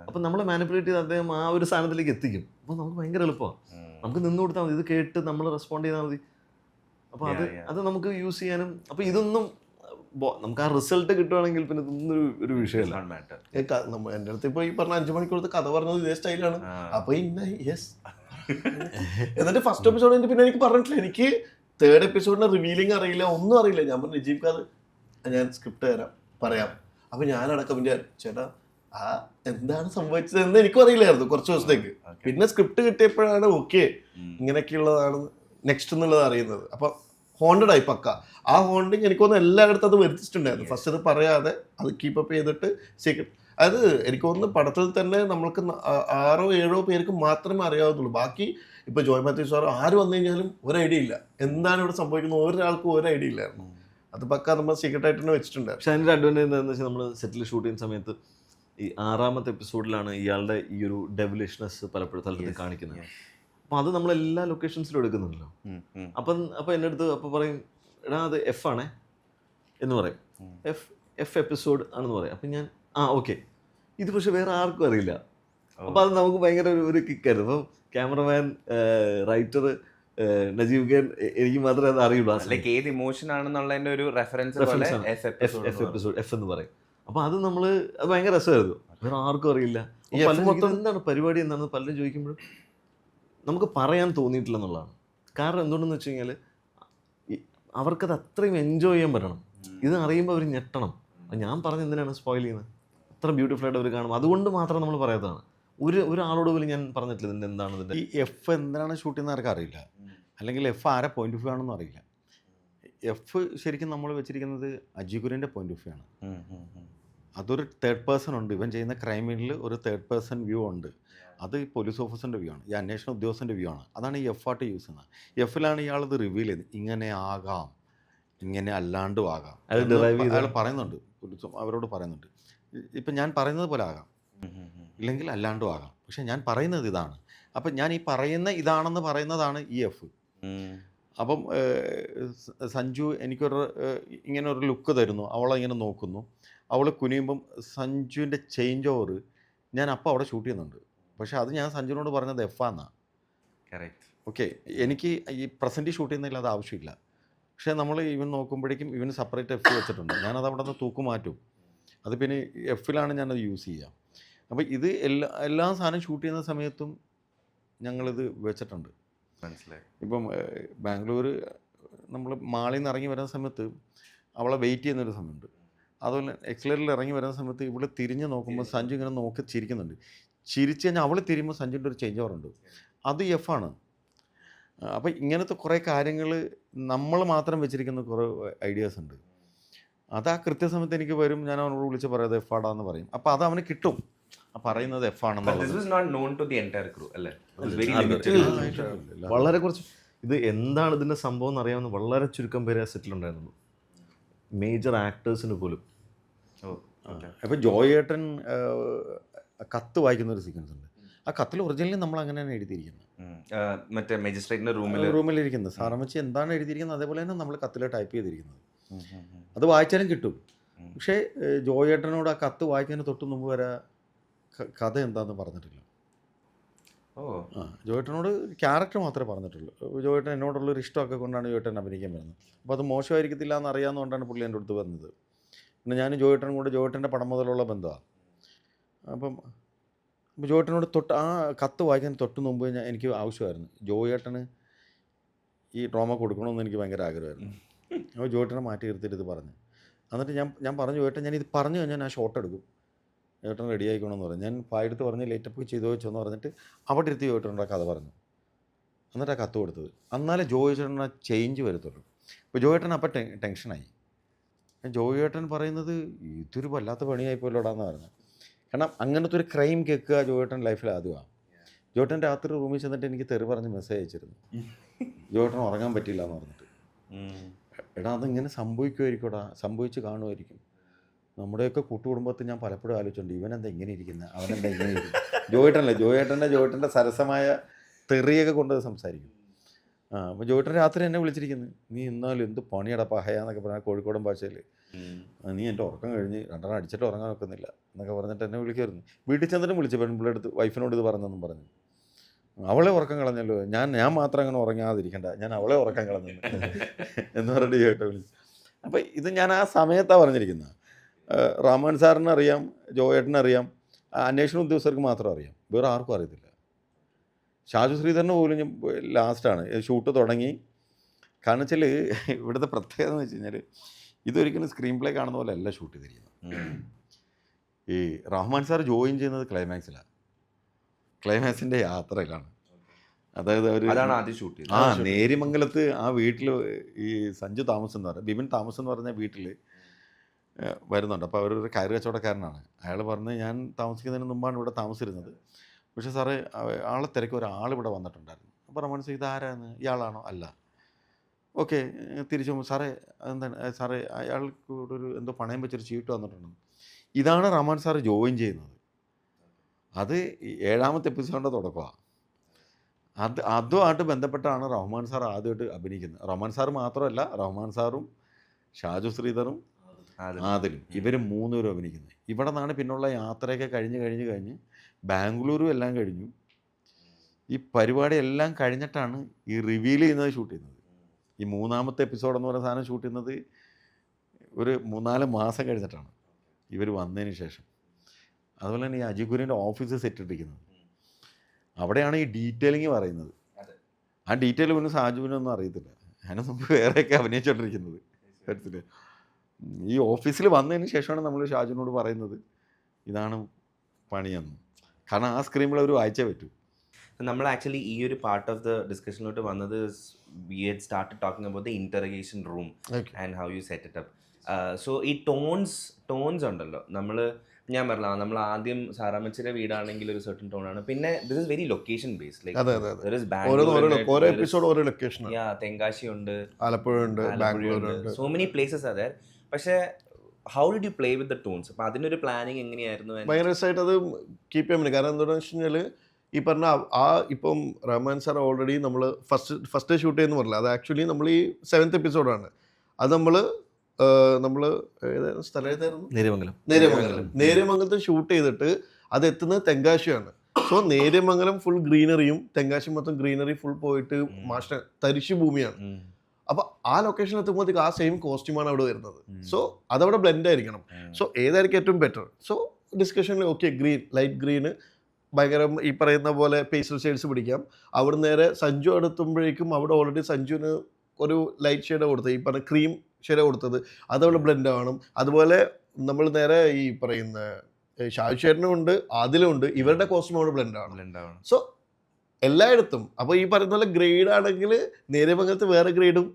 അപ്പം നമ്മൾ മാനിപ്പുലേറ്റ് ചെയ്ത് അദ്ദേഹം ആ ഒരു സ്ഥാനത്തിലേക്ക് എത്തിക്കും. അപ്പോൾ നമുക്ക് ഭയങ്കര എളുപ്പമാണ്, നമുക്ക് നിന്ന് കൊടുത്താൽ മതി, ഇത് കേട്ട് നമ്മൾ റെസ്പോണ്ട് ചെയ്താൽ മതി. അപ്പോൾ അത് നമുക്ക് യൂസ് ചെയ്യാനും. അപ്പോൾ ഇതൊന്നും നമുക്ക് ആ റിസൾട്ട് കിട്ടുവാണെങ്കിൽ പിന്നെ ഇതൊന്നും ഒരു വിഷയമല്ല. എൻ്റെ അടുത്ത് ഇപ്പോൾ ഈ പറഞ്ഞ 5 മണിക്കൂറത്തെ കഥ പറഞ്ഞത് ഇതേ സ്റ്റൈലാണ്. അപ്പോൾ യെസ് എന്നിട്ട് ഫസ്റ്റ് എപ്പിസോഡ് പിന്നെ എനിക്ക് പറഞ്ഞിട്ടില്ല, എനിക്ക് 3rd എപ്പിസോഡിന്റെ റിവീലിംഗ് അറിയില്ല, ഒന്നും അറിയില്ല. ഞാൻ പറഞ്ഞു നജീബ് അത് ഞാൻ സ്ക്രിപ്റ്റ് പറയാം. അപ്പോൾ ഞാനടക്കം ചേട്ടാ എന്താണ് സംഭവിച്ചതെന്ന് എനിക്കും അറിയില്ലായിരുന്നു കുറച്ച് ദിവസത്തേക്ക്. പിന്നെ സ്ക്രിപ്റ്റ് കിട്ടിയപ്പോഴാണ് ഓക്കെ ഇങ്ങനെയൊക്കെയുള്ളതാണ് നെക്സ്റ്റ് എന്നുള്ളത് അറിയുന്നത്. അപ്പം ഹോണ്ടഡ് ആയി പക്ക. ആ ഹോണ്ടിങ് എനിക്കൊന്ന് എല്ലായിടത്തും അത് വരുത്തിച്ചിട്ടുണ്ടായിരുന്നു. ഫസ്റ്റ് അത് പറയാതെ അത് കീപ്പപ്പ് ചെയ്തിട്ട് സീക്രട്ട് അത് എനിക്ക് തോന്നുന്നു പടത്തിൽ തന്നെ നമ്മൾക്ക് 6-7 പേർക്ക് മാത്രമേ അറിയാവുന്നുള്ളൂ. ബാക്കി ഇപ്പോൾ ജോയ് മാത്യു സാർ ആര് വന്നു കഴിഞ്ഞാലും ഒരു ഐഡിയ ഇല്ല, എന്താണ് ഇവിടെ സംഭവിക്കുന്നത് ഒരാൾക്കും ഒരു ഐഡിയ ഇല്ലായിരുന്നു. അത് പക്ക നമ്മൾ സീക്രട്ട് ആയിട്ട് തന്നെ വെച്ചിട്ടുണ്ട്. പക്ഷെ അതിൻ്റെ അഡ്വാൻറ്റേജ് എന്താണെന്ന് വെച്ചാൽ നമ്മൾ സെറ്റിൽ ഷൂട്ട് ചെയ്യുന്ന സമയത്ത് ഈ 6ാമത്തെ എപ്പിസോഡിലാണ് ഇയാളുടെ ഈ ഒരു ഡെവിലിഷ്നെസ് പലപ്പോഴും സ്ഥലത്ത് കാണിക്കുന്നത്. അപ്പോൾ അത് നമ്മൾ എല്ലാ ലൊക്കേഷൻസിലും എടുക്കുന്നുണ്ടല്ലോ. അപ്പോൾ എൻ്റെ അടുത്ത് അപ്പോൾ പറയും, എടാ അത് എഫ് ആണേ എന്ന് പറയും, എഫ് എപ്പിസോഡ് ആണെന്ന് പറയും. അപ്പം ഞാൻ ഓക്കെ, ഇത് പക്ഷെ വേറെ ആർക്കും അറിയില്ല. അപ്പോൾ അത് നമുക്ക് ഭയങ്കര ഒരു കിക്കായിരുന്നു. അപ്പം ക്യാമറമാൻ, റൈറ്റർ, നജീബ് ഖാൻ, എനിക്ക് മാത്രമേ അത് അറിയുള്ളൂ. ഏത് ഇമോഷൻ ആണെന്നുള്ളതിന്റെ ഒരു റെഫറൻസ് എപ്പിസോഡ് എഫ് എന്ന് പറയും. അപ്പോൾ അത് അത് ഭയങ്കര രസമായിരുന്നു, വേറെ ആർക്കും അറിയില്ല. എന്താണ് പരിപാടി എന്താണെന്ന് പലരും ചോദിക്കുമ്പോഴും നമുക്ക് പറയാൻ തോന്നിയിട്ടില്ല എന്നുള്ളതാണ്. കാരണം എന്തുകൊണ്ടെന്ന് വെച്ച് കഴിഞ്ഞാൽ അവർക്കത് അത്രയും എൻജോയ് ചെയ്യാൻ പറ്റണം. ഇത് അറിയുമ്പോൾ അവർ ഞെട്ടണം. ഞാൻ പറഞ്ഞ എന്തിനാണ് സ്പോയിൽ ചെയ്യുന്നത്, അത്ര ബ്യൂട്ടിഫുൾ ആയിട്ട് അവർ കാണും. അതുകൊണ്ട് മാത്രം നമ്മൾ പറയാത്തതാണ്. ഒരാളോട് പോലും ഞാൻ പറഞ്ഞിട്ടില്ല ഇതിൻ്റെ എന്താണ് ഇതിൻ്റെ ഈ എഫ് എന്തിനാണ് ഷൂട്ട് ചെയ്യുന്ന ആർക്കും അറിയില്ല, അല്ലെങ്കിൽ എഫ് ആരെ പോയിന്റ് ഓഫ് വ്യൂ ആണെന്നും അറിയില്ല. എഫ് ശരിക്കും നമ്മൾ വെച്ചിരിക്കുന്നത് അജികുരൻ്റെ പോയിന്റ് ഓഫ് വ്യൂ ആണ്. അതൊരു തേർഡ് പേഴ്സൺ ഉണ്ട്. ഇവൻ ചെയ്യുന്ന ക്രൈമിൽ ഒരു തേർഡ് പേഴ്സൺ വ്യൂ ഉണ്ട്. അത് ഈ പോലീസ് ഓഫീസറിൻ്റെ വ്യൂ ആണ്, ഈ അന്വേഷണ ഉദ്യോഗസ്ഥൻ്റെ വ്യൂ ആണ്. അതാണ് ഈ എഫ് ആയിട്ട് യൂസ് ചെയ്യുന്നത്. എഫിലാണ് ഇയാളത് റിവീൽ ചെയ്ത് ഇങ്ങനെ ആകാം, ഇങ്ങനെ അല്ലാണ്ടും ആകാം അയാൾ പറയുന്നുണ്ട്. അവരോട് പറയുന്നുണ്ട്, ഇപ്പം ഞാൻ പറയുന്നത് പോലെ ആകാം, ഇല്ലെങ്കിൽ അല്ലാണ്ടും ആകാം, പക്ഷെ ഞാൻ പറയുന്നത് ഇതാണ്. അപ്പം ഞാൻ ഈ പറയുന്ന ഇതാണെന്ന് പറയുന്നതാണ് ഈ എഫ്. അപ്പം സഞ്ജു എനിക്കൊരു ഇങ്ങനെ ഒരു ലുക്ക് തരുന്നു, അവളെ ഇങ്ങനെ നോക്കുന്നു, അവൾ കുനിയുമ്പം സഞ്ജുവിൻ്റെ ചേഞ്ച് ഓവർ ഞാൻ അപ്പം അവിടെ ഷൂട്ട് ചെയ്യുന്നുണ്ട്. പക്ഷെ അത് ഞാൻ സഞ്ജുവിനോട് പറഞ്ഞത് എഫാന്നാണ്. കറക്റ്റ്. ഓക്കെ, എനിക്ക് ഈ പ്രസൻറ്റ് ഷൂട്ട് ചെയ്യുന്നതിൽ അത് ആവശ്യമില്ല. പക്ഷേ നമ്മൾ ഇവൻ നോക്കുമ്പോഴേക്കും ഇവന് സെപ്പറേറ്റ് എഫ് വെച്ചിട്ടുണ്ട്. ഞാനത് അവിടെ നിന്ന് തൂക്ക് മാറ്റും. അത് പിന്നെ എഫിലാണ് ഞാനത് യൂസ് ചെയ്യുക. അപ്പോൾ ഇത് എല്ലാ സാധനം ഷൂട്ട് ചെയ്യുന്ന സമയത്തും ഞങ്ങളിത് വെച്ചിട്ടുണ്ട്. മനസ്സിലായി. ഇപ്പം ബാംഗ്ലൂർ നമ്മൾ മാളിൽ നിന്ന് ഇറങ്ങി വരുന്ന സമയത്ത് അവളെ വെയിറ്റ് ചെയ്യുന്നൊരു സമയമുണ്ട്. അതുപോലെ എക്സലറിൽ ഇറങ്ങി വരുന്ന സമയത്ത് ഇവിടെ തിരിഞ്ഞ് നോക്കുമ്പോൾ സഞ്ജു ഇങ്ങനെ നോക്കി ചിരിക്കുന്നുണ്ട്. ചിരിച്ച് കഴിഞ്ഞാൽ അവൾ തിരിയുമ്പോൾ സഞ്ജുവിൻ്റെ ഒരു ചേഞ്ച് ഓവറുണ്ട്. അത് എഫാണ്. അപ്പോൾ ഇങ്ങനത്തെ കുറേ കാര്യങ്ങൾ നമ്മൾ മാത്രം വെച്ചിരിക്കുന്ന കുറേ ഐഡിയാസ് ഉണ്ട്. അത് ആ കൃത്യസമയത്ത് എനിക്ക് വരും, ഞാൻ അവനോട് വിളിച്ച് പറയാതെ എഫാടാന്ന് പറയും. അപ്പോൾ അത് അവന് കിട്ടും, പറയുന്നത് എഫാണെന്നുള്ളത്. വളരെ കുറച്ച് ഇത് എന്താണ് ഇതിൻ്റെ സംഭവം എന്ന് അറിയാവുന്ന വളരെ ചുരുക്കം പേരെ സെറ്റിലുണ്ടായിരുന്നുള്ളൂ, മേജർ ആക്ടേഴ്സിന് പോലും. അപ്പോൾ ജോയേട്ടൻ കത്ത് വായിക്കുന്ന ഒരു സീക്വൻസ് ഉണ്ട്. ആ കത്തിൽ ഒറിജിനലി നമ്മൾ അങ്ങനെയാണ് എഴുതിയിരിക്കുന്നത്. മറ്റേ മജിസ്ട്രേറ്റിന്റെ റൂമിലിരിക്കുന്നത് സാറമ്മച്ചി എന്താണ് എഴുതിയിരിക്കുന്നത് അതേപോലെ തന്നെ നമ്മൾ കത്തിൽ ടൈപ്പ് ചെയ്തിരിക്കുന്നത്. അത് വായിച്ചാലും കിട്ടും. പക്ഷേ ജോയേട്ടനോട് ആ കത്ത് വായിക്കുന്നതിന് തൊട്ട് മുമ്പ് വരെ കഥ എന്താണെന്ന് പറഞ്ഞിട്ടില്ല. ജോയേട്ടനോട് ക്യാരക്ടർ മാത്രമേ പറഞ്ഞിട്ടുള്ളൂ. ജോയേട്ടൻ എന്നോടുള്ളൊരു ഇഷ്ടമൊക്കെ കൊണ്ടാണ് ജോയേട്ടൻ അഭിനയിക്കാൻ വരുന്നത്. അപ്പോൾ അത് മോശമായിരിക്കത്തില്ല എന്ന് അറിയാവുന്നതുകൊണ്ടാണ് പുള്ളി എൻ്റെ അടുത്ത് വന്നത്. പിന്നെ ഞാൻ ജോയേട്ടനും കൂടെ ജോയേട്ടൻ്റെ പടം മുതലുള്ള ബന്ധമാണ്. അപ്പം ജോയേട്ടനോട് ആ കത്ത് വായിക്കാൻ തൊട്ട് മുമ്പ് എനിക്ക് ആവശ്യമായിരുന്നു ജോയേട്ടന് ഈ ഡ്രാമ കൊടുക്കണമെന്ന് എനിക്ക് ഭയങ്കര ആഗ്രഹമായിരുന്നു. അപ്പോൾ ജോയേട്ടനെ മാറ്റി നിർത്തിയിട്ട് ഇത് പറഞ്ഞു. എന്നിട്ട് ഞാൻ പറഞ്ഞു ജോയേട്ടൻ ഞാനിത് പറഞ്ഞു കഴിഞ്ഞാൽ ഞാൻ ഷോട്ട് എടുക്കും, ജോയേട്ടൻ റെഡി ആയിക്കണമെന്ന് പറഞ്ഞു. ഞാൻ പായെടുത്ത് പറഞ്ഞ് ലേറ്റപ്പ് ചെയ്ത് വെച്ചോന്ന് പറഞ്ഞിട്ട് അവിടെ ഇരുത്തി ജോയേട്ടനോട് ആ കഥ പറഞ്ഞു. എന്നിട്ട് ആ കത്ത് കൊടുത്തത്. എന്നാലേ ജോയേട്ടൻ ആ ചേഞ്ച് വരത്തുള്ളൂ. അപ്പോൾ ജോയേട്ടൻ അപ്പം ടെൻഷനായി. ജോയേട്ടൻ പറയുന്നത് ഇതൊരു വല്ലാത്ത പണിയായിപ്പോയില്ലോടാന്ന് പറഞ്ഞു. കാരണം അങ്ങനത്തെ ഒരു ക്രൈം കേൾക്കുക ജോയേട്ടൻ ലൈഫിൽ ആദ്യമാണ്. ജോയേട്ടൻ രാത്രി റൂമിൽ ചെന്നിട്ട് എനിക്ക് തെറി പറഞ്ഞ് മെസ്സേജ് അയച്ചിരുന്നു, ജോയേട്ടൻ ഉറങ്ങാൻ പറ്റില്ല എന്ന് പറഞ്ഞിട്ട്. എടാ അതിങ്ങനെ സംഭവിക്കുമായിരിക്കുംടാ, സംഭവിച്ച് കാണുമായിരിക്കും. നമ്മുടെയൊക്കെ കൂട്ടുകുടുംബത്തിൽ ഞാൻ പലപ്പോഴും ആലോചിച്ചിട്ടുണ്ട്, ഇവനെന്താ ഇങ്ങനെ ഇരിക്കുന്നത്, അവനെന്താ ഇങ്ങനെ ഇരിക്കുന്നത്. ജോയേട്ടൻ്റെ സരസമായ തെറിയൊക്കെ കൊണ്ട് സംസാരിക്കും. അപ്പോൾ ജോയേട്ടൻ രാത്രി എന്നെ വിളിച്ചിരിക്കുന്നു, നീ എന്നാലും എന്ത് പണിയടാ പഹയാന്നൊക്കെ പറഞ്ഞാൽ കോഴിക്കോടൻ ഭാഷയിൽ, നീ എൻ്റെ ഉറക്കം കഴിഞ്ഞ് 2 അടിച്ചിട്ട് ഉറങ്ങാൻ വെക്കുന്നില്ല എന്നൊക്കെ പറഞ്ഞിട്ട് എന്നെ വിളിക്കുമായിരുന്നു. വീട്ടിൽ ചെന്നിട്ടും വിളിച്ചു പെൺപിള്ളേടുത്ത് വൈഫിനോട് ഇത് പറഞ്ഞെന്നും പറഞ്ഞു. അവളെ ഉറക്കം കളഞ്ഞല്ലോ, ഞാൻ മാത്രം അങ്ങനെ ഉറങ്ങാതിരിക്കണ്ട, ഞാൻ അവളെ ഉറക്കം കളഞ്ഞു എന്ന് പറഞ്ഞിട്ട് ജോയേട്ടൻ വിളിച്ചു. അപ്പോൾ ഇത് ഞാൻ ആ സമയത്താണ് പറഞ്ഞിരിക്കുന്നത്. റഹ്മാൻ സാറിന് അറിയാം, ജോയേട്ടനറിയാം, അന്വേഷണ ഉദ്യോഗസ്ഥർക്ക് മാത്രം അറിയാം, വേറെ ആർക്കും അറിയത്തില്ല. ഷാജു ശ്രീധരന് പോലും ഞാൻ ലാസ്റ്റാണ് ഷൂട്ട് തുടങ്ങി. കാരണം വെച്ചാൽ ഇവിടുത്തെ പ്രത്യേകത എന്ന് വെച്ച് കഴിഞ്ഞാൽ ഇതൊരിക്കലും സ്ക്രീൻ പ്ലേ കാണുന്ന പോലെ അല്ല ഷൂട്ട് ചെയ്തിരിക്കുന്നത്. ഈ റഹ്മാൻ സാർ ജോയിൻ ചെയ്യുന്നത് ക്ലൈമാക്സിലാണ്, ക്ലൈമാക്സിൻ്റെ യാത്രയിലാണ്. അതായത് അവർ നേരിമംഗലത്ത് ആ വീട്ടിൽ ഈ സഞ്ജു താമസ് എന്ന് പറയുന്നത്, ബിപിൻ താമസ് എന്ന് പറഞ്ഞ വീട്ടിൽ വരുന്നുണ്ട്. അപ്പോൾ അവരൊരു കയറ് കച്ചവടക്കാരനാണ്. അയാൾ പറഞ്ഞ് ഞാൻ താമസിക്കുന്നതിന് മുമ്പാണ് ഇവിടെ താമസിച്ചിരുന്നത്. പക്ഷേ സാറേ ആളെ തിരക്ക് ഒരാളിവിടെ വന്നിട്ടുണ്ടായിരുന്നു. അപ്പോൾ റഹ്മാൻ സാർ ഇതാരാന്ന്, ഇയാളാണോ? അല്ല. ഓക്കെ. തിരിച്ചു പോകുമ്പോൾ സാറേ എന്താണ് സാറേ അയാൾക്ക് ഇവിടെ ഒരു എന്തോ പണയം വെച്ചൊരു ചീട്ട് വന്നിട്ടുണ്ടെന്ന്. ഇതാണ് റഹ്മാൻ സാർ ജോയിൻ ചെയ്യുന്നത്. അത് 7ാമത്തെ എപ്പിസോഡിൻ്റെ തുടക്കമാണ്. അതുമായിട്ട് ബന്ധപ്പെട്ടാണ് റഹ്മാൻ സാർ ആദ്യമായിട്ട് അഭിനയിക്കുന്നത്. റഹ്മാൻ സാർ മാത്രമല്ല, റഹ്മാൻ സാറും ഷാജു ശ്രീധറും ആദിലും ഇവർ 3 പേരും അഭിനയിക്കുന്നത്. ഇവിടെ നിന്നാണ് പിന്നുള്ള യാത്രയൊക്കെ കഴിഞ്ഞ് ബാംഗ്ലൂരും എല്ലാം കഴിഞ്ഞു. ഈ പരിപാടി എല്ലാം കഴിഞ്ഞിട്ടാണ് ഈ റിവീൽ ചെയ്യുന്നത് ഷൂട്ട് ചെയ്യുന്നത്. ഈ 3ാമത്തെ എപ്പിസോഡെന്ന് പറയുന്ന സാധനം ഷൂട്ട് ചെയ്യുന്നത് ഒരു 3-4 മാസം കഴിഞ്ഞിട്ടാണ് ഇവർ വന്നതിന് ശേഷം. അതുപോലെ തന്നെ ഈ അജികുരിൻ്റെ ഓഫീസ് സെറ്റ് ഇട്ടിരിക്കുന്നത് അവിടെയാണ് ഈ ഡീറ്റെയിലിങ് പറയുന്നത്. ആ ഡീറ്റെയിൽ പിന്നെ സാജുവിനൊന്നും അറിയത്തില്ല. അതിന് മുമ്പ് വേറെയൊക്കെ അഭിനയിച്ചുകൊണ്ടിരിക്കുന്നത്. എടുത്തില്ലേ, ഈ ഓഫീസിൽ വന്നതിന് ശേഷമാണ് നമ്മൾ ഷാജുവിനോട് പറയുന്നത് ഇതാണ് പണിയെന്ന്. കാരണം ആ സ്ക്രീനിൽ അവർ വായിച്ചേ പറ്റൂ. നമ്മൾ ആക്ച്വലി ഈ ഒരു പാർട്ട് ഓഫ് ദ ഡിസ്കഷനിലോട്ട് വന്നത് we had started talking about the interrogation room and how you set it up. So ഈ ടോൺസ് ഉണ്ടല്ലോ, ഞാൻ പറഞ്ഞ നമ്മൾ ആദ്യം സാറാമച്ചിയുടെ വീടാണെങ്കിൽ ഒരു സർട്ടൻ ടോൺ ആണ്. പിന്നെ this is very location based. ഓരോ എപ്പിസോഡ് ഓരോ ലൊക്കേഷൻ. തെങ്കാശി ഉണ്ട്, ആലപ്പുഴ ഉണ്ട്, ബാംഗ്ലൂർ ഉണ്ട്, so many places are there. പക്ഷേ how did you play with the tones? അപ്പോൾ അതിനൊരു പ്ലാനിങ് എങ്ങനെയായിരുന്നു? ഭയങ്കര രസമായിട്ട് അത് കീപ്പ് ചെയ്യാൻ പറ്റും. കാരണം എന്താണെന്ന് വെച്ച് കഴിഞ്ഞാൽ ഈ പറഞ്ഞ ഇപ്പം റഹ്മാൻ സാർ ഓൾറെഡി നമ്മൾ ഫസ്റ്റ് ഷൂട്ട് ചെയ്യുന്ന പറഞ്ഞില്ല, അത് ആക്ച്വലി നമ്മൾ ഈ 7th എപ്പിസോഡാണ്. അത് നമ്മൾ സ്ഥലത്തായിരുന്നു നേര്യമംഗലത്ത് ഷൂട്ട് ചെയ്തിട്ട് അത് എത്തുന്നത് തെങ്കാശിയാണ്. സോ നേര്യമംഗലം ഫുൾ ഗ്രീനറിയും തെങ്കാശി മൊത്തം ഗ്രീനറി ഫുൾ പോയിട്ട് തരിശു ഭൂമിയാണ്. അപ്പൊ ആ ലൊക്കേഷനിൽ എത്തുമ്പോഴത്തേക്ക് ആ സെയിം കോസ്റ്റ്യൂമാണ് അവിടെ വരുന്നത്. സോ അതവിടെ ബ്ലെൻഡ് ആയിരിക്കണം. സോ ഏതായിരിക്കും ഏറ്റവും ബെറ്റർ? സോ ഡിസ്കഷനിൽ ഓക്കെ ഗ്രീൻ, ലൈറ്റ് ഗ്രീന് ഭയങ്കര ഈ പറയുന്ന പോലെ പേസ്റ്റൽ ഷെയ്ഡ്സ് പിടിക്കാം. അവിടെ നേരെ സഞ്ജു എടുത്തുമ്പോഴേക്കും അവിടെ ഓൾറെഡി സഞ്ജുവിന് ഒരു ലൈറ്റ് ഷെയ്ഡ് കൊടുത്തത്, ഈ പറഞ്ഞ ക്രീം ഷെയ്ഡ് കൊടുത്തത്, അതവിടെ ബ്ലെൻഡ് ആവണം. അതുപോലെ നമ്മൾ നേരെ ഈ പറയുന്ന ഷാജു ചേട്ടനും ഉണ്ട്, അതിലും ഉണ്ട്, ഇവരുടെ കോസ്റ്റ്യൂം അവിടെ ബ്ലെൻഡ് ആവണം. സോ എല്ലായിടത്തും അപ്പോൾ ഈ പറയുന്ന പോലെ ഗ്രേഡ് ആണെങ്കിൽ നേര്യമംഗലത്ത് വേറെ ഗ്രേഡും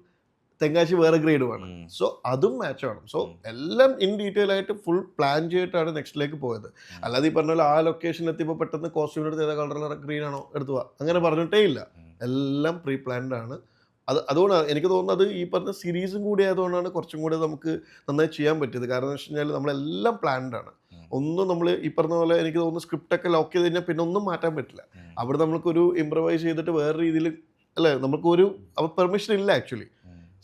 തെങ്കാശി വേറെ ഗ്രേഡുമാണ്. സോ അതും മാച്ച് ആവണം. സോ എല്ലാം ഇൻ ഡീറ്റെയിൽ ആയിട്ട് ഫുൾ പ്ലാൻ ചെയ്തിട്ടാണ് നെക്സ്റ്റിലേക്ക് പോയത്. അല്ലാതെ ഈ പറഞ്ഞ പോലെ ആ ലൊക്കേഷനിൽ എത്തിയപ്പോൾ പെട്ടെന്ന് കോസ്റ്റ്യൂമിനെടുത്ത് ഏതാ കളർ ഗ്രീൻ ആണോ എടുത്തു പോവാ അങ്ങനെ പറഞ്ഞിട്ടേ ഇല്ല. എല്ലാം പ്രീ പ്ലാൻഡ് ആണ്. അതുകൊണ്ടാണ് എനിക്ക് തോന്നുന്നത് ഈ പറഞ്ഞ സീരീസും കൂടി ആയതുകൊണ്ടാണ് കുറച്ചും കൂടി നമുക്ക് നന്നായി ചെയ്യാൻ പറ്റിയത്. കാരണം എന്ന് വെച്ച് കഴിഞ്ഞാൽ നമ്മളെല്ലാം പ്ലാൻഡ് ആണ്. ഒന്നും നമ്മൾ ഈ പറഞ്ഞ പോലെ എനിക്ക് തോന്നുന്നു സ്ക്രിപ്റ്റൊക്കെ ലോക്ക് ചെയ്ത് കഴിഞ്ഞാൽ പിന്നെ ഒന്നും മാറ്റാൻ പറ്റില്ല. അവിടെ നമുക്കൊരു ഇംപ്രവൈസ് ചെയ്തിട്ട് വേറെ രീതിയിൽ അല്ലേ, നമുക്കൊരു പെർമിഷൻ ഇല്ല ആക്ച്വലി.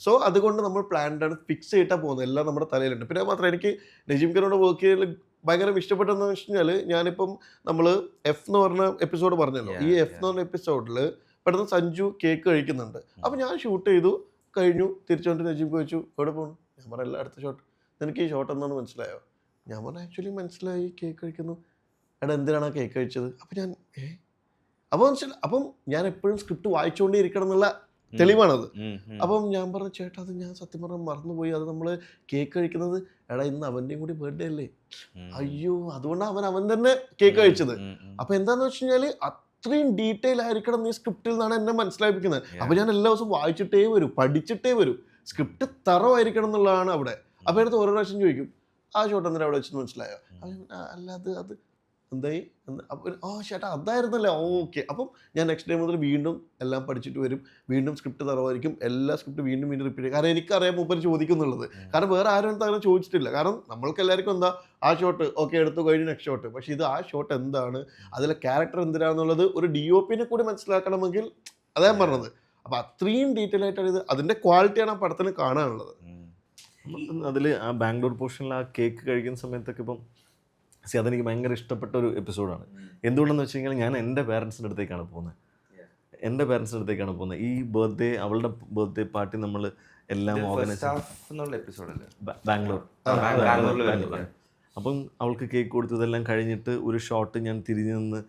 സോ അതുകൊണ്ട് നമ്മൾ പ്ലാൻഡ് ആണ്, ഫിക്സ് ചെയ്തിട്ടാണ് പോകുന്നത്. എല്ലാം നമ്മുടെ തലയിലുണ്ട്. പിന്നെ മാത്രമേ എനിക്ക് നജീം ഖാനോട് വർക്ക് ചെയ്തതിൽ ഭയങ്കര ഇഷ്ടപ്പെട്ടതെന്ന് വെച്ച് കഴിഞ്ഞാൽ ഞാനിപ്പം നമ്മൾ എഫ് എന്ന് പറഞ്ഞ എപ്പിസോഡ് പറഞ്ഞല്ലോ, ഈ എഫ് എന്ന് പറഞ്ഞ എപ്പിസോഡിൽ പെട്ടെന്ന് സഞ്ജു കേക്ക് കഴിക്കുന്നുണ്ട്. അപ്പോൾ ഞാൻ ഷൂട്ട് ചെയ്തു കഴിഞ്ഞു, തിരിച്ചുകൊണ്ട് നജീം ചോദിച്ചു എവിടെ പോകണം? ഞാൻ പറഞ്ഞ അടുത്ത ഷോട്ട്. നിനക്ക് ഈ ഷോട്ട് എന്താണെന്ന് മനസ്സിലായോ? ഞാൻ പറഞ്ഞു ആക്ച്വലി മനസ്സിലായി, കേക്ക് കഴിക്കുന്നു. എടാ എന്തിനാണ് കേക്ക് കഴിച്ചത്? അപ്പം ഞാൻ അപ്പോൾ മനസ്സിലായി. അപ്പം ഞാൻ എപ്പോഴും സ്ക്രിപ്റ്റ് വായിച്ചുകൊണ്ടേ ഇരിക്കണം എന്നുള്ള തെളിവാണത്. അപ്പം ഞാൻ പറഞ്ഞു ചേട്ടാ അത് ഞാൻ സത്യം പറഞ്ഞാൽ മറന്നുപോയി, അത് നമ്മൾ കേക്ക് കഴിക്കുന്നത് എടാ ഇന്ന് അവൻ്റെയും കൂടി ബർത്ത്ഡേ അല്ലേ. അയ്യോ അതുകൊണ്ടാണ് അവൻ തന്നെ കേക്ക് കഴിച്ചത്. അപ്പം എന്താണെന്ന് വെച്ച് കഴിഞ്ഞാൽ അത്രയും ഡീറ്റെയിൽ ആയിരിക്കണം നീ സ്ക്രിപ്റ്റിൽ നിന്നാണ് എന്നെ മനസ്സിലാക്കിക്കുന്നത്. അപ്പം ഞാൻ എല്ലാ ദിവസവും വായിച്ചിട്ടേ വരും, പഠിച്ചിട്ടേ വരും. സ്ക്രിപ്റ്റ് തറവായിരിക്കണം എന്നുള്ളതാണ് അവിടെ. അപ്പം എടുത്ത് ഓരോ പ്രാവശ്യം ചോദിക്കും ആ ഷോട്ട് എന്തിനാ അവിടെ വെച്ചെന്ന് മനസ്സിലായോ? അല്ല അത് എന്തായി? ചേട്ടാ അതായിരുന്നല്ലേ, ഓക്കെ. അപ്പം ഞാൻ നെക്സ്റ്റ് ഡേ മുതൽ വീണ്ടും എല്ലാം പഠിച്ചിട്ട് വരും, വീണ്ടും സ്ക്രിപ്റ്റ് തറവായിരിക്കും, എല്ലാ സ്ക്രിപ്റ്റ് വീണ്ടും റിപ്പീറ്റ് ചെയ്യും. കാരണം എനിക്കറിയാം മൂപ്പര് ചോദിക്കുന്നുള്ളത്. കാരണം വേറെ ആരും അങ്ങനെ ചോദിച്ചിട്ടില്ല. കാരണം നമ്മൾക്ക് എല്ലാവർക്കും എന്താ ആ ഷോട്ട് ഓക്കെ എടുത്തു കഴിഞ്ഞ് നെക്സ്റ്റ് ഷോട്ട്. പക്ഷേ ഇത് ആ ഷോട്ട് എന്താണ്, അതിലെ ക്യാരക്ടർ എന്തിനാണെന്നുള്ളത് ഒരു DOPനെ കൂടി മനസ്സിലാക്കണമെങ്കിൽ അതാ ഞാൻ പറഞ്ഞത്. അപ്പം അത്രയും ഡീറ്റെയിൽ ആയിട്ടാണ് ഇത്, അതിൻ്റെ ക്വാളിറ്റിയാണ് ആ പടത്തിന് കാണാനുള്ളത്. അതിൽ ആ ബാംഗ്ലൂർ പോർഷനിൽ ആ കേക്ക് കഴിക്കുന്ന സമയത്തൊക്കെ ഇപ്പം അതെനിക്ക് ഭയങ്കര ഇഷ്ടപ്പെട്ട ഒരു എപ്പിസോഡാണ്. എന്തുകൊണ്ടെന്ന് വെച്ച് കഴിഞ്ഞാൽ ഞാൻ എൻ്റെ പേരൻസിൻ്റെ അടുത്തേക്കാണ് പോകുന്നത്. ഈ ബർത്ത്ഡേ, അവളുടെ ബർത്ത്ഡേ പാർട്ടി നമ്മൾ എല്ലാം ഓർഗനൈസ് ബാംഗ്ലൂർ. അപ്പം അവൾക്ക് കേക്ക് കൊടുത്തു, ഇതെല്ലാം കഴിഞ്ഞിട്ട് ഒരു ഷോട്ട് ഞാൻ തിരിഞ്ഞു നിന്ന്